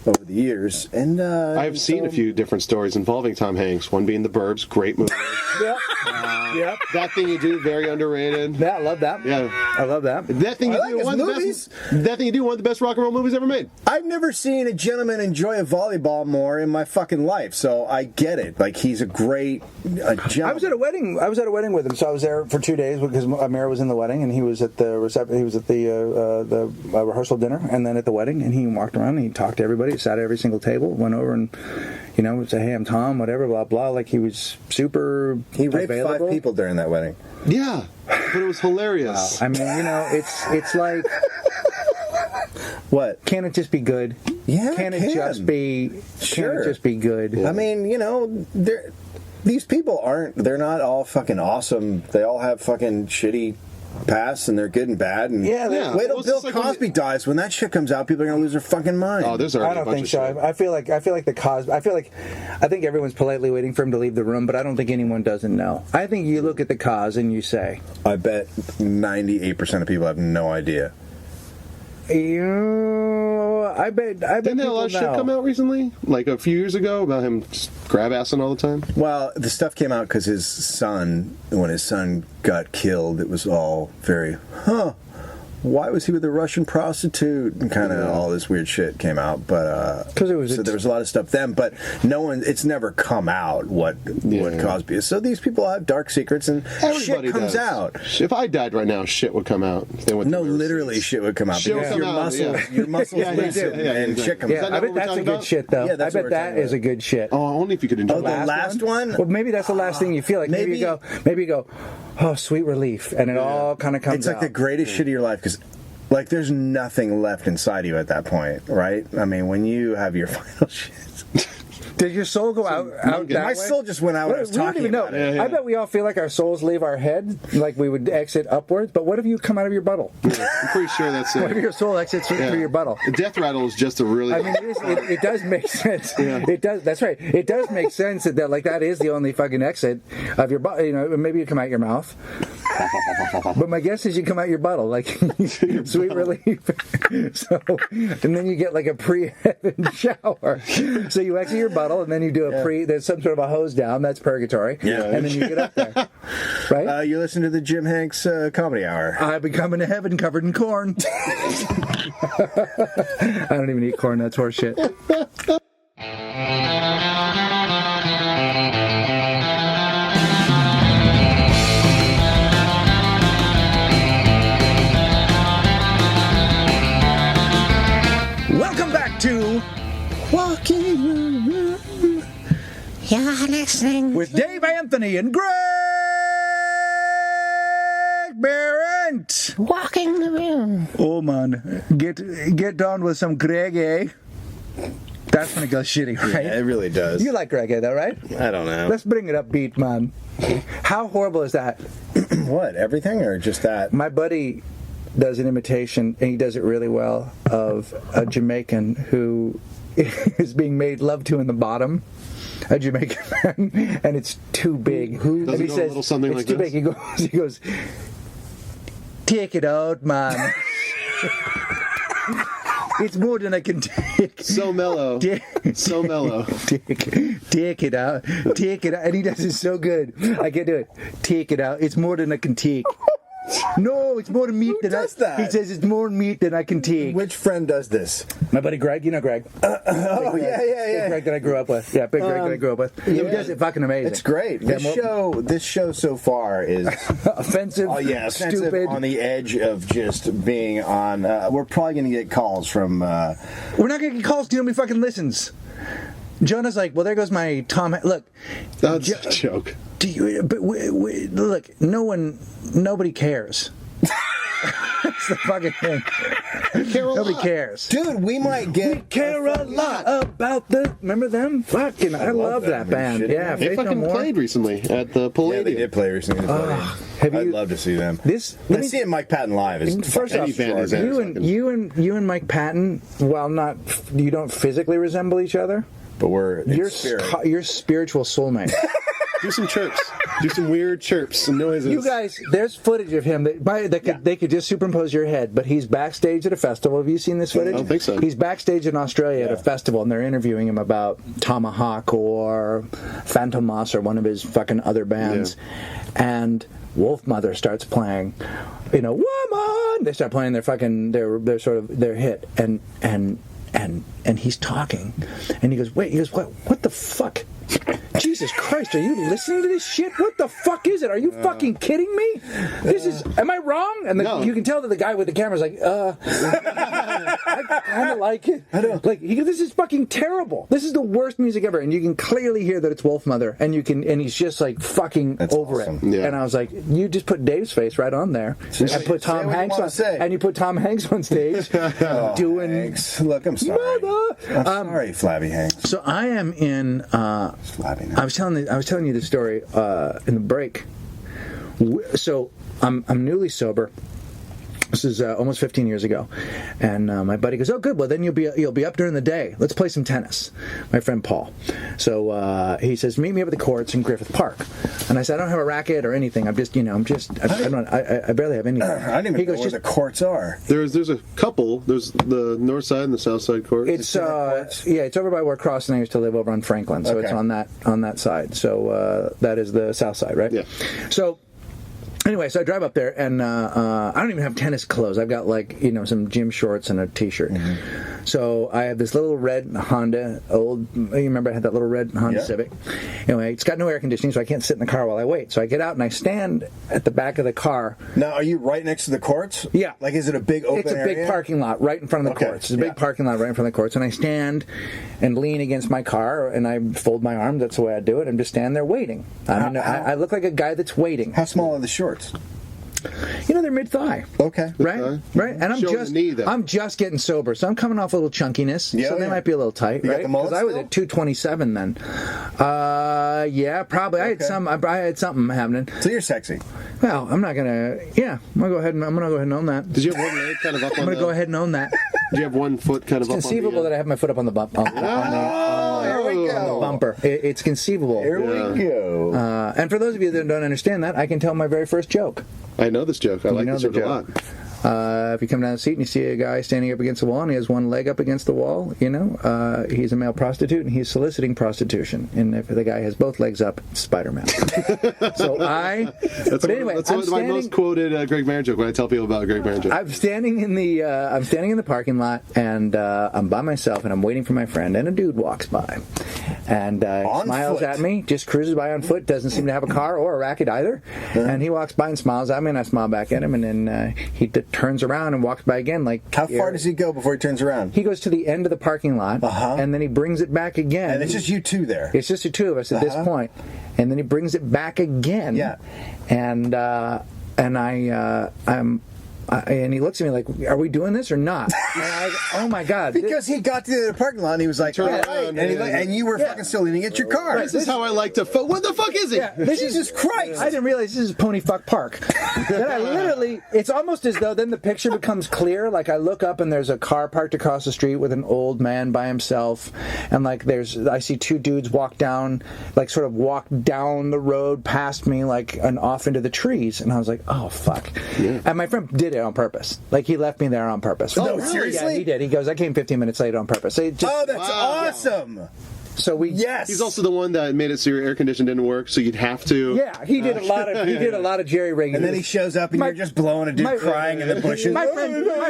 over the years, and I've seen a few different stories involving Tom Hanks. One being The Burbs, great movie. Yep. That Thing You Do, very underrated. Yeah, I love that. Yeah, I love that. That Thing You Do, one of the best rock and roll movies ever made. I've never seen a gentleman enjoy a volleyball more in my fucking life, so I get it. Like, he's a great gentleman. I was at a wedding with him, so I was there for 2 days because Amir was in the wedding, and he was at the rehearsal dinner, and then at the wedding, and he walked around and he talked to everybody. He sat at every single table, went over and, would say, hey, I'm Tom, whatever, blah, blah. Like, he was super He raped available. 5 people during that wedding. Yeah, but it was hilarious. Wow. I mean, it's like... What? Can it just be good? Yeah, Can it it just be... Sure. Can it just be good? I mean, these people they're not all fucking awesome. They all have fucking shitty pasts, and they're good and bad. And Yeah. wait till Bill Cosby dies. When that shit comes out, people are gonna lose their fucking mind. Oh, there's already I don't a bunch think of so. shit. I feel like the Cosby. I think everyone's politely waiting for him to leave the room, but I don't think anyone doesn't know. I think you look at the cause and you say, I bet 98% of people have no idea. I bet. Didn't a lot of shit come out recently? Like a few years ago about him just grab-assing all the time? Well, the stuff came out because his son, when his son got killed, it was all very, why was he with a Russian prostitute? And kind of all this weird shit came out. But because there was everybody shit comes out. If I died right now, shit would come out. Literally shit would come out. Shit because would come out, your muscles loosen, and shit comes out. I bet that's a good shit, though. Yeah, I bet that is a good shit. Oh, only if you could enjoy the last one? Well, maybe that's the last thing you feel like. Maybe you go, oh, sweet relief, and it all kind of comes out. It's like the greatest shit of your life, because like there's nothing left inside you at that point, right? I mean, when you have your final shit. Did your soul go out that My way? soul just went out when I was talking about it. I bet we all feel like our souls leave our head, like we would exit upwards. But what if you come out of your buttle? Yeah, I'm pretty sure that's What if your soul exits through your buttle? The death rattle is just a really... I mean, it does make sense. Yeah. It does. That's right. It does make sense that is the only fucking exit of your buttle. Maybe you come out your mouth. But my guess is you come out your buttle, like sweet relief. So, and then you get like a pre-heaven shower. So you exit your bottle, and then you do there's some sort of a hose down, that's purgatory. Yeah. And then you get up there. Right? You listen to the Jim Hanks Comedy Hour. I've been coming to heaven covered in corn. I don't even eat corn, that's horse shit. Welcome back to Walking the Room. You're listening With Dave Anthony and Greg Barrett. Walking the Room. Oh man, get down with some Greg, eh? That's when it goes shitty, right? Yeah, it really does. You like Greg, though, right? I don't know. Let's bring it up, beat, man. How horrible is that? What, everything or just that? My buddy does an imitation, and he does it really well, of a Jamaican who is being made love to in the bottom. A Jamaican man, and it's too big. Does and he go a little something it's like too this? big. He goes, take it out, man. It's more than I can take. So mellow. So mellow. Take it out. Take it out. And he does it so good. I can't do it. Take it out. It's more than I can take. No, it's more meat than does that? He says it's more meat than I can take. Which friend does this? My buddy Greg. You know Greg. Oh, yeah. Big Greg that I grew up with. Yeah, big Greg that I grew up with. He does it fucking amazing. It's great. This show so far is offensive, offensive, stupid. on the edge of just being on. We're probably going to get calls from. We're not going to get calls because nobody fucking listens. Jonah's like, well, there goes my Tom. Look, that's a joke. But look, nobody cares. That's the fucking thing. Nobody cares. Dude, we might get. We care a lot about the. Remember them? Fucking, I love that band. Yeah, they Faith No fucking More. Played recently at the Palladium. Yeah, they did play recently. I'd love to see them. Seeing Mike Patton live is first off. You and Mike Patton, while not, you don't physically resemble each other. But your spiritual soulmate. Do some chirps. Do some weird chirps, some noises. You guys, there's footage of him they could just superimpose your head, but he's backstage at a festival. Have you seen this footage? I don't think so. He's backstage in Australia at a festival, and they're interviewing him about Tomahawk or Phantom Moss or one of his fucking other bands. Yeah. And Wolf Mother starts playing, Woman! They start playing their hit, and he's talking, and he goes, what the fuck? Jesus Jesus Christ, are you listening to this shit? What the fuck is it? Are you fucking kidding me? This is, am I wrong? And you can tell that the guy with the camera's like, I kind of like it. I know. Like, this is fucking terrible. This is the worst music ever. And you can clearly hear that it's Wolfmother, and he's just like fucking over it. Yeah. And I was like, you just put Dave's face right on there, and put Tom Hanks on, and you put Tom Hanks on stage doing. Hanks. Look, I'm sorry. I'm sorry, Flabby Hanks. So I am in. Flabby Hanks. I was telling you the story in the break. So I'm newly sober. This is almost 15 years ago, and my buddy goes, "Oh, good. Well, then you'll be up during the day. Let's play some tennis." My friend Paul. So he says, "Meet me up at the courts in Griffith Park." And I said, "I don't have a racket or anything. I barely have anything." I don't even know where the courts are. There's a couple. There's the north side and the south side court. It's it's over by where Cross and I used to live over on Franklin. So it's on that side. So that is the south side, right? Yeah. So. Anyway, so I drive up there, and I don't even have tennis clothes. I've got, some gym shorts and a T-shirt. Mm-hmm. So I have this little red Honda, you remember I had that little red Honda Civic? Anyway, it's got no air conditioning, so I can't sit in the car while I wait. So I get out, and I stand at the back of the car. Now, are you right next to the courts? Yeah. Like, is it a big open area? It's a big parking lot right in front of the courts. It's a big parking lot right in front of the courts. And I stand and lean against my car, and I fold my arms. That's the way I do it. I'm just standing there waiting. I look like a guy that's waiting. How small are the shorts? They're mid-thigh. Okay. Right? And I'm just getting sober, so I'm coming off a little chunkiness. So they might be a little tight, right? Because I was at 227 then. Yeah, probably. Okay. I had something happening. So you're sexy. Well, I'm not gonna. Yeah, I'm gonna go ahead and own that. Did you have one leg kind of up? I'm gonna go ahead and own that. Did you have one foot kind of up? It's conceivable that I have my foot up on the bump. Here we go. On the bumper. It's conceivable. Here we go. And for those of you that don't understand that, I can tell my very first joke. I know this joke. I like this joke a lot. If you come down the seat and you see a guy standing up against the wall and he has one leg up against the wall, he's a male prostitute and he's soliciting prostitution. And if the guy has both legs up, it's Spider-Man. That's my most quoted Greg Barron joke when I tell people about Greg Barron joke. I'm standing in the parking lot, and I'm by myself, and I'm waiting for my friend, and a dude walks by, and smiles at me, just cruises by on foot, doesn't seem to have a car or a racket either, and he walks by and smiles at me, and I smile back at him, and then he turns around and walks by again. How far does he go before he turns around? He goes to the end of the parking lot, and then he brings it back again. And it's just you two there. It's just the two of us at this point, and then he brings it back again. Yeah, and and he looks at me like, "Are we doing this or not?" And I was, oh my god! Because he got to the parking lot and he was like, and you were fucking still leaning at your car. This is how I like to. What the fuck is it? Yeah, Jesus Christ! I didn't realize this is Pony Fuck Park. Then I literally, it's almost as though then the picture becomes clear. Like I look up and there's a car parked across the street with an old man by himself, and I see two dudes walk down the road past me, and off into the trees, and I was like, oh fuck! Yeah. And my friend did it on purpose. He left me there on purpose. Oh, seriously? Yeah, he did. He goes, I came 15 minutes late on purpose. That's awesome. So he's also the one that made it so your air condition didn't work, so you'd have to. Yeah, he did a lot of jerry rigging. And then he shows up and you're just blowing a dude crying in the bushes. My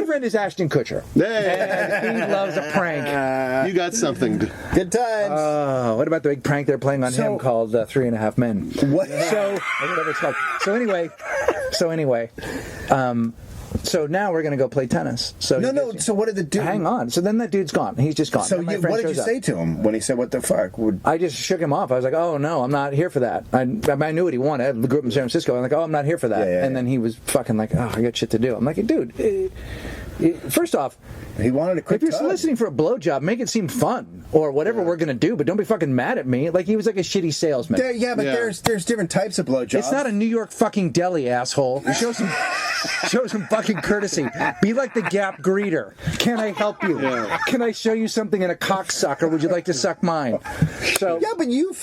friend is Ashton Kutcher. And he loves a prank. You got something. Good times. What about the big prank they're playing on him called 3.5 Men? What? So whatever it's called. So anyway. So now we're going to go play tennis. So what did the dude... Hang on. So then that dude's gone. He's just gone. So what did you say to him when he said, what the fuck? I just shook him off. I was like, oh, no, I'm not here for that. I knew what he wanted. I grew up in San Francisco. I'm like, oh, I'm not here for that. And then he was fucking like, oh, I got shit to do. I'm like, dude, first off, he wanted a quick if you're soliciting for a blowjob, make it seem fun or whatever we're going to do, but don't be fucking mad at me. He was like a shitty salesman. There's different types of blowjobs. It's not a New York fucking deli, asshole. Show some fucking courtesy. Be like the Gap greeter. Can I help you? Yeah. Can I show you something in a cocksucker? Would you like to suck mine? So but you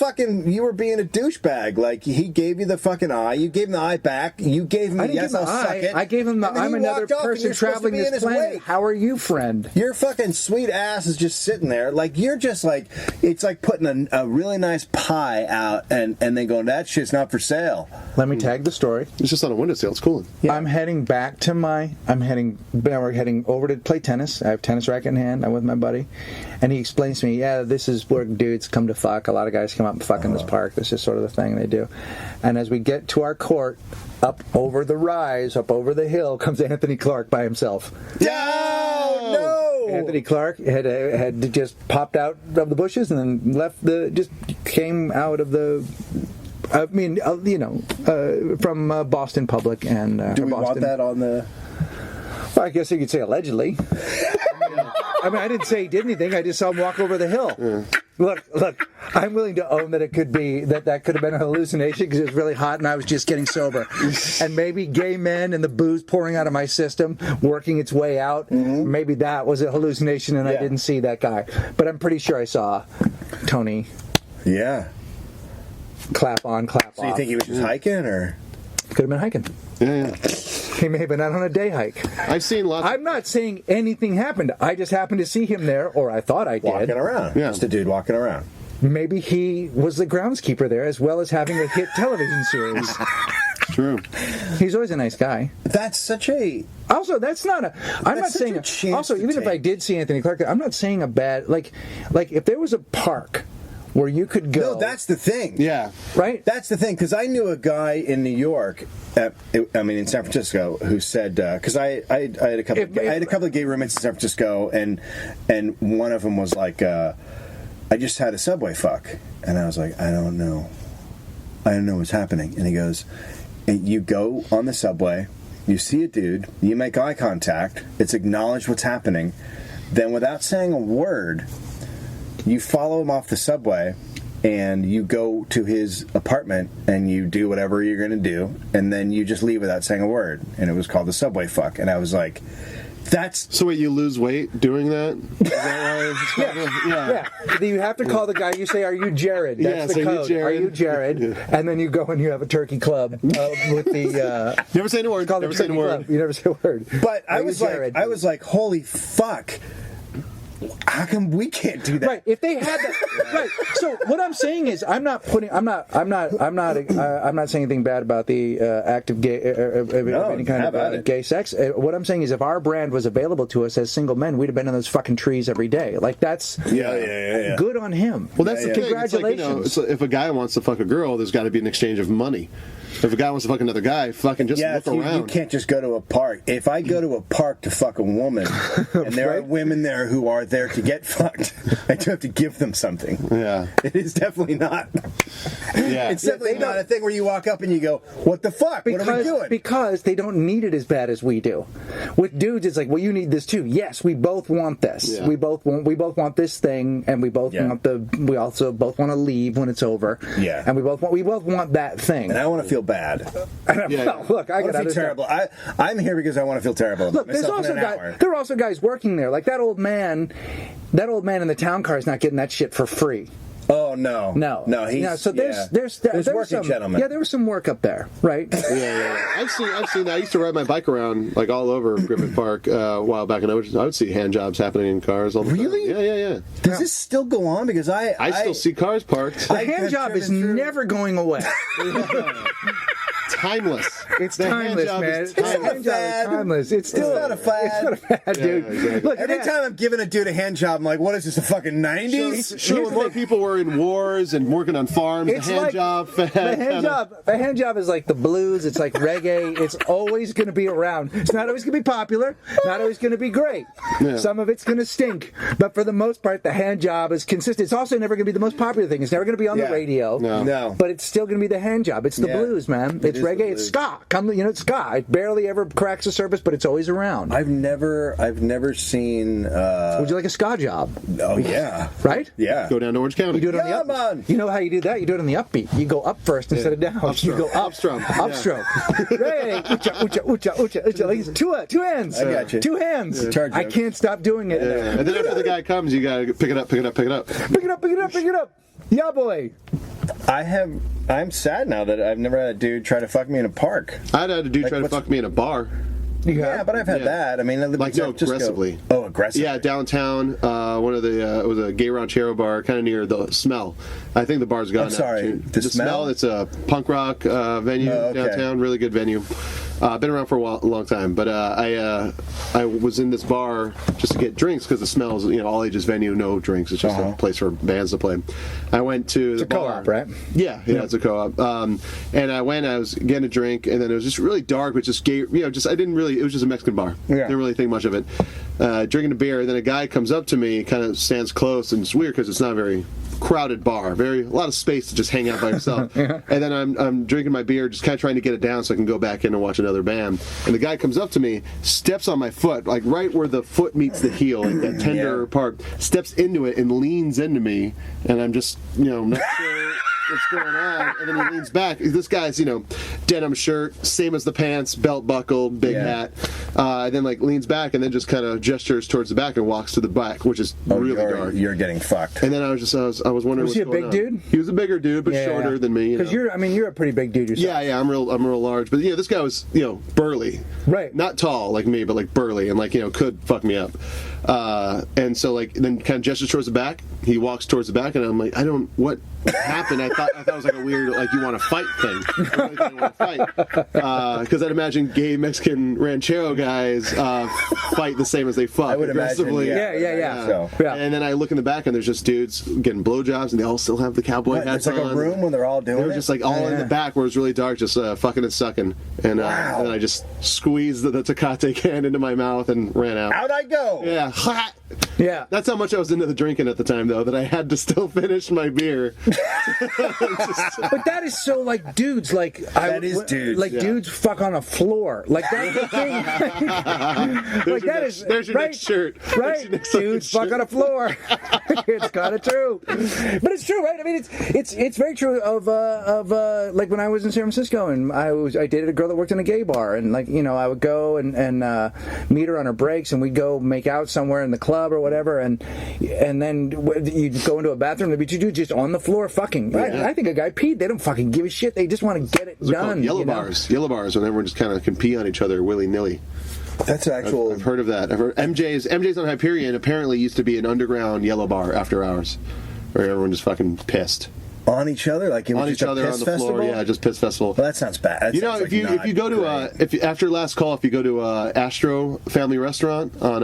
were being a douchebag. He gave you the fucking eye. You gave him the eye back. You gave him the yes, I'll suck it. I gave him the I'm another person traveling this planet. wait. How are you, friend? Your fucking sweet ass is just sitting there. Like, you're just like, it's like putting a really nice pie out and then going, that shit's not for sale. Let me tag the story. It's just on a windowsill. It's cooling. Yeah. We're heading over to play tennis. I have a tennis racket in hand. I'm with my buddy. And he explains to me, yeah, this is where dudes come to fuck. A lot of guys come up and fuck in this park. This is sort of the thing they do. And as we get to our court, up over the rise, up over the hill, comes Anthony Clark by himself. No! Anthony Clark had just popped out of the bushes and then came out of the... from Boston Public and... Do we Boston. want that on the... Well, I guess you could say allegedly. I mean, I didn't say he did anything. I just saw him walk over the hill. Yeah. Look, I'm willing to own that it could be that could have been a hallucination because it was really hot and I was just getting sober. And maybe gay men and the booze pouring out of my system, working its way out, maybe that was a hallucination and I didn't see that guy. But I'm pretty sure I saw Tony. Yeah. Clap on, clap off. So you think he was just hiking, or? Could have been hiking. Yeah. He may have been out on a day hike. I've seen lots. I'm not saying anything happened. I just happened to see him there, or I thought I did. Walking around. Yeah. Just a dude walking around. Maybe he was the groundskeeper there, as well as having a hit television series. True. He's always a nice guy. That's such a... Also, that's not a... I'm not saying... Also, even if I did see Anthony Clark, I'm not saying a bad... Like if there was a park where you could go... No, that's the thing. Yeah. Right? That's the thing, because I knew a guy in New York, in San Francisco, who said... Because I had a couple of gay roommates in San Francisco, and one of them was like, I just had a subway fuck. And I was like, I don't know what's happening. And he goes, you go on the subway, you see a dude, you make eye contact, it's acknowledged what's happening, then without saying a word... You follow him off the subway, and you go to his apartment, and you do whatever you're going to do, and then you just leave without saying a word. And it was called the subway fuck. And I was like, that's... So wait, you lose weight doing that? Is that yeah. You have to call the guy. You say, "Are you Jared?" That's the code. Jared. Are you Jared? Yeah. And then you go and you have a turkey club with the. Never say a word. Never say a word. You never say a word. But I was like, holy fuck. How come we can't do that? Right. If they had that, right. So what I'm saying is, I'm not saying anything bad about the act of gay, any kind of gay sex. What I'm saying is, if our brand was available to us as single men, we'd have been in those fucking trees every day. Like that's good on him. Well, that's the thing. Congratulations. It's like, if a guy wants to fuck a girl, there's got to be an exchange of money. If a guy wants to fuck another guy, fucking just look around. You can't just go to a park. If I go to a park to fuck a woman, and there are women there who are there to get fucked, I do have to give them something. Yeah. It is definitely not. Yeah. It's definitely not a thing where you walk up and you go, what the fuck? What are we doing? Because they don't need it as bad as we do. With dudes, it's like, well, you need this too. Yes, we both want this. Yeah. We both want this thing, and we both we also both want to leave when it's over. Yeah. And we both want that thing. And I want to feel bad. Look, I want to feel terrible. I'm here because I want to feel terrible. Look, there are also guys working there. Like that old man in the town car is not getting that shit for free. Oh no. So there's working gentlemen. Yeah, there was some work up there, right? Yeah. I've seen that. I used to ride my bike around like all over Griffith Park a while back, and I would see hand jobs happening in cars all the time. Really? Yeah. Does this still go on? Because I still see cars parked. The hand job is never going away. Timeless. It's timeless, man. It's not a fad. Timeless. It's not a fad. It's not a fad, dude. Exactly. Look, every time I'm giving a dude a hand job, I'm like, what is this, the fucking 90s? Sure, when more people were in wars and working on farms, the hand job is like the blues. It's like reggae. It's always going to be around. It's not always going to be popular. Not always going to be great. Yeah. Some of it's going to stink. But for the most part, the hand job is consistent. It's also never going to be the most popular thing. It's never going to be on the radio. No. But it's still going to be the hand job. It's the blues, man. It's reggae. It's ska. It's ska. It barely ever cracks the surface, but it's always around. I've never seen. Would you like a ska job? Oh yeah. Right? Yeah. Go down to Orange County. You do it on the up. Man. You know how you do that? You do it on the upbeat. You go up first instead of down. Upstrom. You go up. Upstrom. Hey, ucha. Like it's two hands. I got you. Two hands. Yeah. I can't stop doing it. Yeah. And then after the guy comes, you gotta pick it up. Pick it up. Yeah, boy. I'm sad now that I've never had a dude try to fuck me in a park. I'd had a dude try to fuck me in a bar. Yeah, but I've had that. I mean, like no, aggressively. Aggressively. Yeah, downtown. One of the it was a gay ranchero bar, kind of near the Smell. I think the bar's gone. I'm sorry, the Smell. It's a punk rock venue downtown. Really good venue. Been around for a long time, but I was in this bar just to get drinks because the Smell's all ages venue, no drinks. It's just a place for bands to play. I went to the bar. Co-op, right? Yeah, it's a co-op. And I went. I was getting a drink, and then it was just really dark, but just gay. I didn't really. It was just a Mexican bar. Yeah. Didn't really think much of it. Drinking a beer, and then a guy comes up to me, kind of stands close, and it's weird because it's not a very crowded bar, a lot of space to just hang out by yourself. And then I'm drinking my beer, just kind of trying to get it down so I can go back in and watch another band. And the guy comes up to me, steps on my foot, like right where the foot meets the heel, like that tender part, steps into it and leans into me, and I'm just not sure what's going on. And then he leans back. This guy's denim shirt, same as the pants, belt buckled, big hat. And then leans back and then just kind of gestures towards the back and walks to the back, which is really dark. You're getting fucked. And then I was wondering, was he a big dude? He was a bigger dude, but shorter than me. Because you're a pretty big dude yourself. Yeah, I'm real large. But this guy was burly, right? Not tall like me, but burly and could fuck me up. And so then kind of gestures towards the back. He walks towards the back, and I'm like, what happened? I thought it was like a weird you want to fight thing. I really didn't want to fight because I'd imagine gay Mexican ranchero guys fight the same as they fuck aggressively. Yeah. And then I look in the back, and there's just dudes getting blowjobs, and they all still have the cowboy hats on. It's like a room when they're all doing it. They were just all in the back where it was really dark, just fucking and sucking. And, and then I just squeezed the Tecate can into my mouth and ran out. Out I go. Yeah. Yeah. That's how much I was into the drinking at the time, though, that I had to still finish my beer. But that is so dudes. Dudes. Dudes fuck on a floor. That's the thing. There's your next shirt. Right? Dudes fuck on a floor. It's kind of true. But it's true, right? I mean, it's very true of when I was in San Francisco and I dated a girl that worked in a gay bar, and I would go and meet her on her breaks, and we'd go make out somewhere in the club or whatever, and then you'd go into a bathroom, there'd be two dudes just on the floor fucking. Yeah. I think a guy peed. They don't fucking give a shit. They just want to get it done. Yellow bars. Yellow bars, when everyone just kind of can pee on each other willy-nilly. That's actual. I've heard of that. I've heard MJ's on Hyperion apparently used to be an underground yellow bar after hours, where everyone just fucking pissed. On each other, on each other on the festival? floor, yeah, just piss festival. Well, that sounds bad. That if you go to after last call, if you go to Astro Family Restaurant on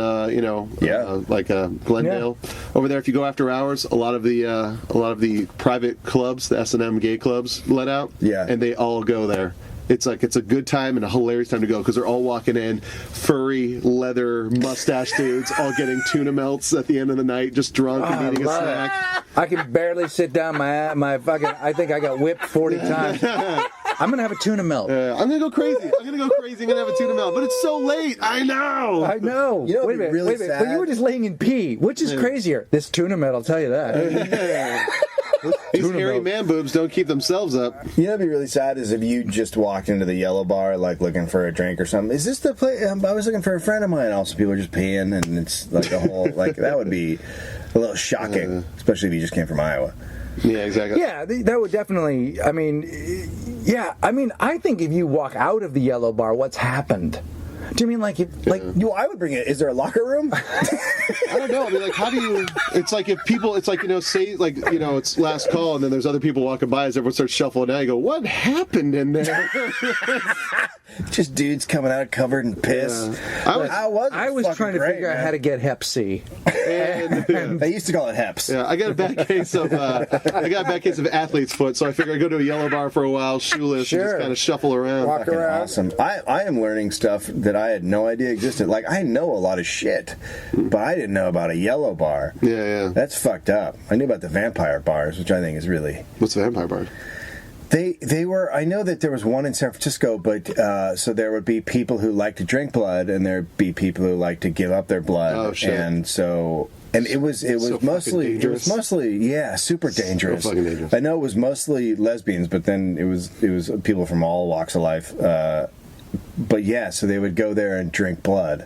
Glendale over there, if you go after hours, a lot of the private clubs, the S&M gay clubs, let out, and they all go there. It's a good time and a hilarious time to go because they're all walking in, furry, leather, mustache dudes, all getting tuna melts at the end of the night, just drunk and eating a snack. I can barely sit down. My fucking. I think I got whipped 40 times. I'm gonna have a tuna melt. I'm gonna go crazy. I'm gonna have a tuna melt, but it's so late. I know. Wait a minute. But you were just laying in pee. Which is crazier? This tuna melt. I'll tell you that. These hairy man boobs don't keep themselves up. What'd be really sad is if you just walked into the yellow bar looking for a drink or something. Is this the place? I was looking for a friend of mine. Also, people are just peeing, and it's a whole that would be a little shocking, especially if you just came from Iowa. Yeah, exactly. Yeah, that would definitely. I mean, I think if you walk out of the yellow bar, what's happened? Do you mean I would bring it. Is there a locker room? I don't know. I mean, how do you? It's if people. It's say it's last call, and then there's other people walking by as everyone starts shuffling out. You go, what happened in there? Just dudes coming out covered in piss. Yeah. I was trying to figure out how to get Hep C. And they used to call it Heps. Yeah, I got a bad case of athlete's foot, so I figured I'd go to a yellow bar for a while, shoeless, and just kind of shuffle around. Walk around. Awesome. I am learning stuff that I had no idea existed. I know a lot of shit, but I didn't know about a yellow bar. Yeah. That's fucked up. I knew about the vampire bars, which I think is really... What's the vampire bar? They were... I know that there was one in San Francisco, but so there would be people who like to drink blood, and there'd be people who like to give up their blood. Oh, shit. And so... And it was so mostly super dangerous. So fucking dangerous. I know it was mostly lesbians, but then it was people from all walks of life. But yeah, so they would go there and drink blood,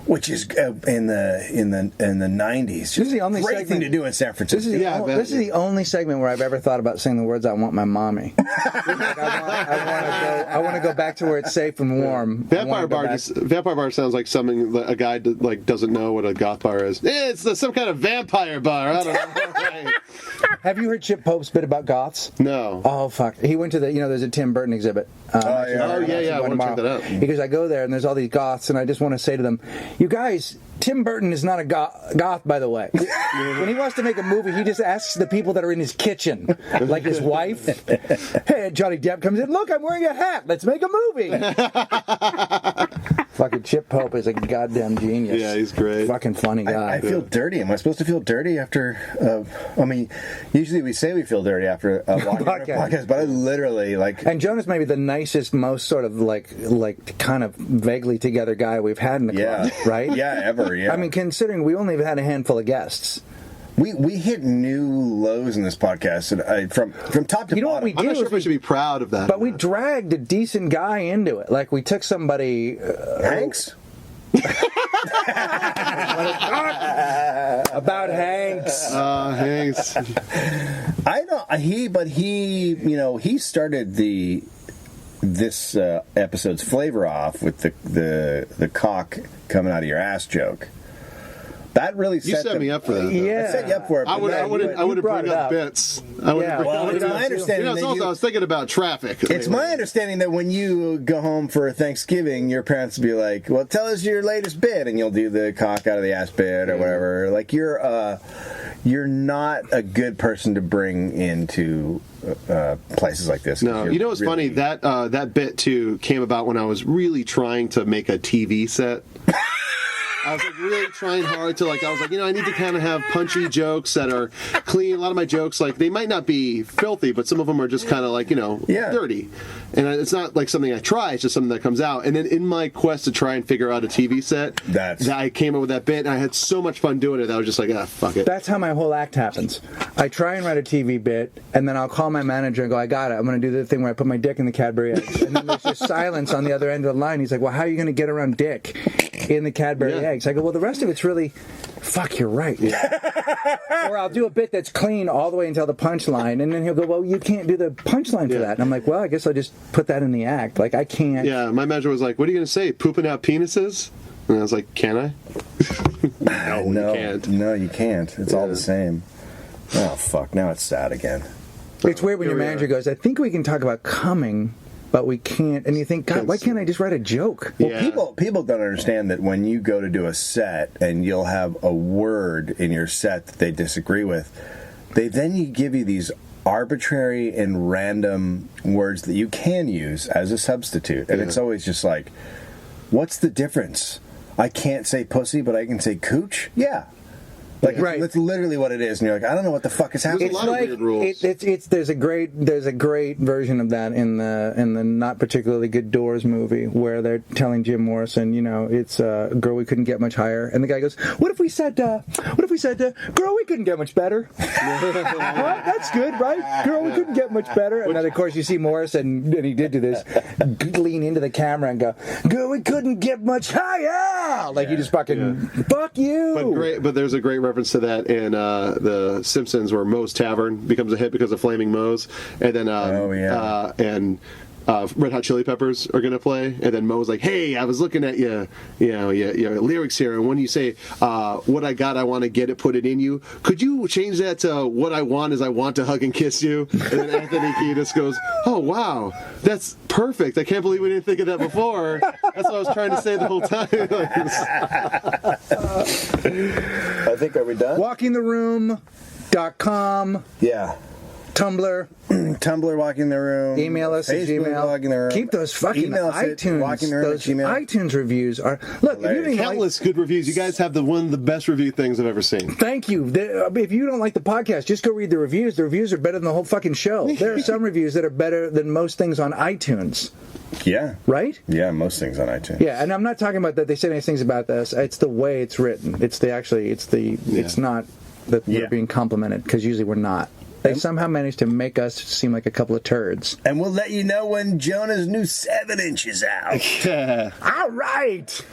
which is in the 90s. This is the only great thing to do in San Francisco. This is the only segment where I've ever thought about saying the words "I want my mommy." I want to go back to where it's safe and warm. Vampire bar sounds like something that a guy doesn't know what a goth bar is. It's some kind of vampire bar. I don't know. Have you heard Chip Pope's bit about goths? No. Oh fuck! He went to there's a Tim Burton exhibit. I want to check that out. He goes, I go there and there's all these goths, and I just want to say to them, you guys, Tim Burton is not a goth, by the way. When he wants to make a movie, he just asks the people that are in his kitchen, like his wife. Hey, Johnny Depp comes in. Look, I'm wearing a hat. Let's make a movie. Fucking Chip Pope is a goddamn genius. Yeah, he's great. Fucking funny guy. I feel dirty. Am I supposed to feel dirty after? Usually we say we feel dirty after a podcast, but I literally like. And Jonah's maybe the nicest, most sort of like kind of vaguely together guy we've had in the club, right? Yeah, ever. Yeah. I mean, considering we only have had a handful of guests. We hit new lows in this podcast, and from top to bottom. What we I'm not sure if we should be proud of that. But we dragged a decent guy into it. Like we took somebody. Hanks. About Hanks. Hanks. I know he started this episode's flavor off with the cock coming out of your ass joke. That really set me up for that. Yeah, I set you up for it. I would bring up bits. It's my understanding. I was thinking about traffic. It's my understanding that when you go home for Thanksgiving, your parents will be like, "Well, tell us your latest bit," and you'll do the cock out of the ass bit or whatever. Like you're not a good person to bring into places like this. No, you know what's funny? That bit too came about when I was really trying to make a TV set. I was really trying hard to I was like, I need to kind of have punchy jokes that are clean. A lot of my jokes, they might not be filthy, but some of them are just kind of dirty. And it's not like something I try, it's just something that comes out. And then in my quest to try and figure out a TV set, I came up with that bit, and I had so much fun doing it that I was just like, fuck it. That's how my whole act happens. I try and write a TV bit, and then I'll call my manager and go, I got it. I'm going to do the thing where I put my dick in the Cadbury eggs. And then there's just silence on the other end of the line. He's like, well, how are you going to get around dick in the Cadbury eggs? I go, well, the rest of it's really, fuck, you're right. Or I'll do a bit that's clean all the way until the punchline, and then he'll go, well, you can't do the punchline for that. And I'm like, well, I guess I'll just put that in the act. Like, I can't. Yeah, my manager was like, what are you going to say? Pooping out penises? And I was like, can I? No, you can't. No, you can't. It's all the same. Oh, fuck. Now it's sad again. It's weird when your manager goes, I think we can talk about coming, but we can't. And you think, God, why can't I just write a joke? Well, people don't understand that when you go to do a set and you'll have a word in your set that they disagree with, they then give you these arbitrary and random words that you can use as a substitute. And it's always just like, what's the difference? I can't say pussy, but I can say cooch? Yeah. That's literally what it is, and you're like, I don't know what the fuck is happening. There's a lot of weird rules. There's a great version of that in the not particularly good Doors movie where they're telling Jim Morrison, it's a girl we couldn't get much higher, and the guy goes, what if we said girl we couldn't get much better? Huh? That's good, right? Girl we couldn't get much better. And then of course you see Morrison, and he did do this, lean into the camera and go, girl we couldn't get much higher. You just fucking fuck you. But there's a great reference to that in The Simpsons where Moe's Tavern becomes a hit because of Flaming Moe's, and then Red Hot Chili Peppers are going to play, and then Moe's like, hey, I was looking at your lyrics here, and when you say, what I got, I want to get it, put it in you, could you change that to what I want is I want to hug and kiss you? And then Anthony Kiedis goes, oh, wow, that's perfect. I can't believe we didn't think of that before. That's what I was trying to say the whole time. I think, are we done? WalkingTheRoom.com. Yeah. Tumblr, Walking the Room. Email us at Gmail. Walking the Room. Keep those fucking iTunes. Those iTunes reviews are countless good reviews. You guys have one of the best review things I've ever seen. Thank you. If you don't like the podcast, just go read the reviews. The reviews are better than the whole fucking show. There are some reviews that are better than most things on iTunes. Yeah. Right? Yeah, most things on iTunes. Yeah, and I'm not talking about that they say nice things about this. It's the way it's written. It's not that we're being complimented, because usually we're not. They somehow managed to make us seem like a couple of turds. And we'll let you know when Jonah's new 7-inch is out. All right.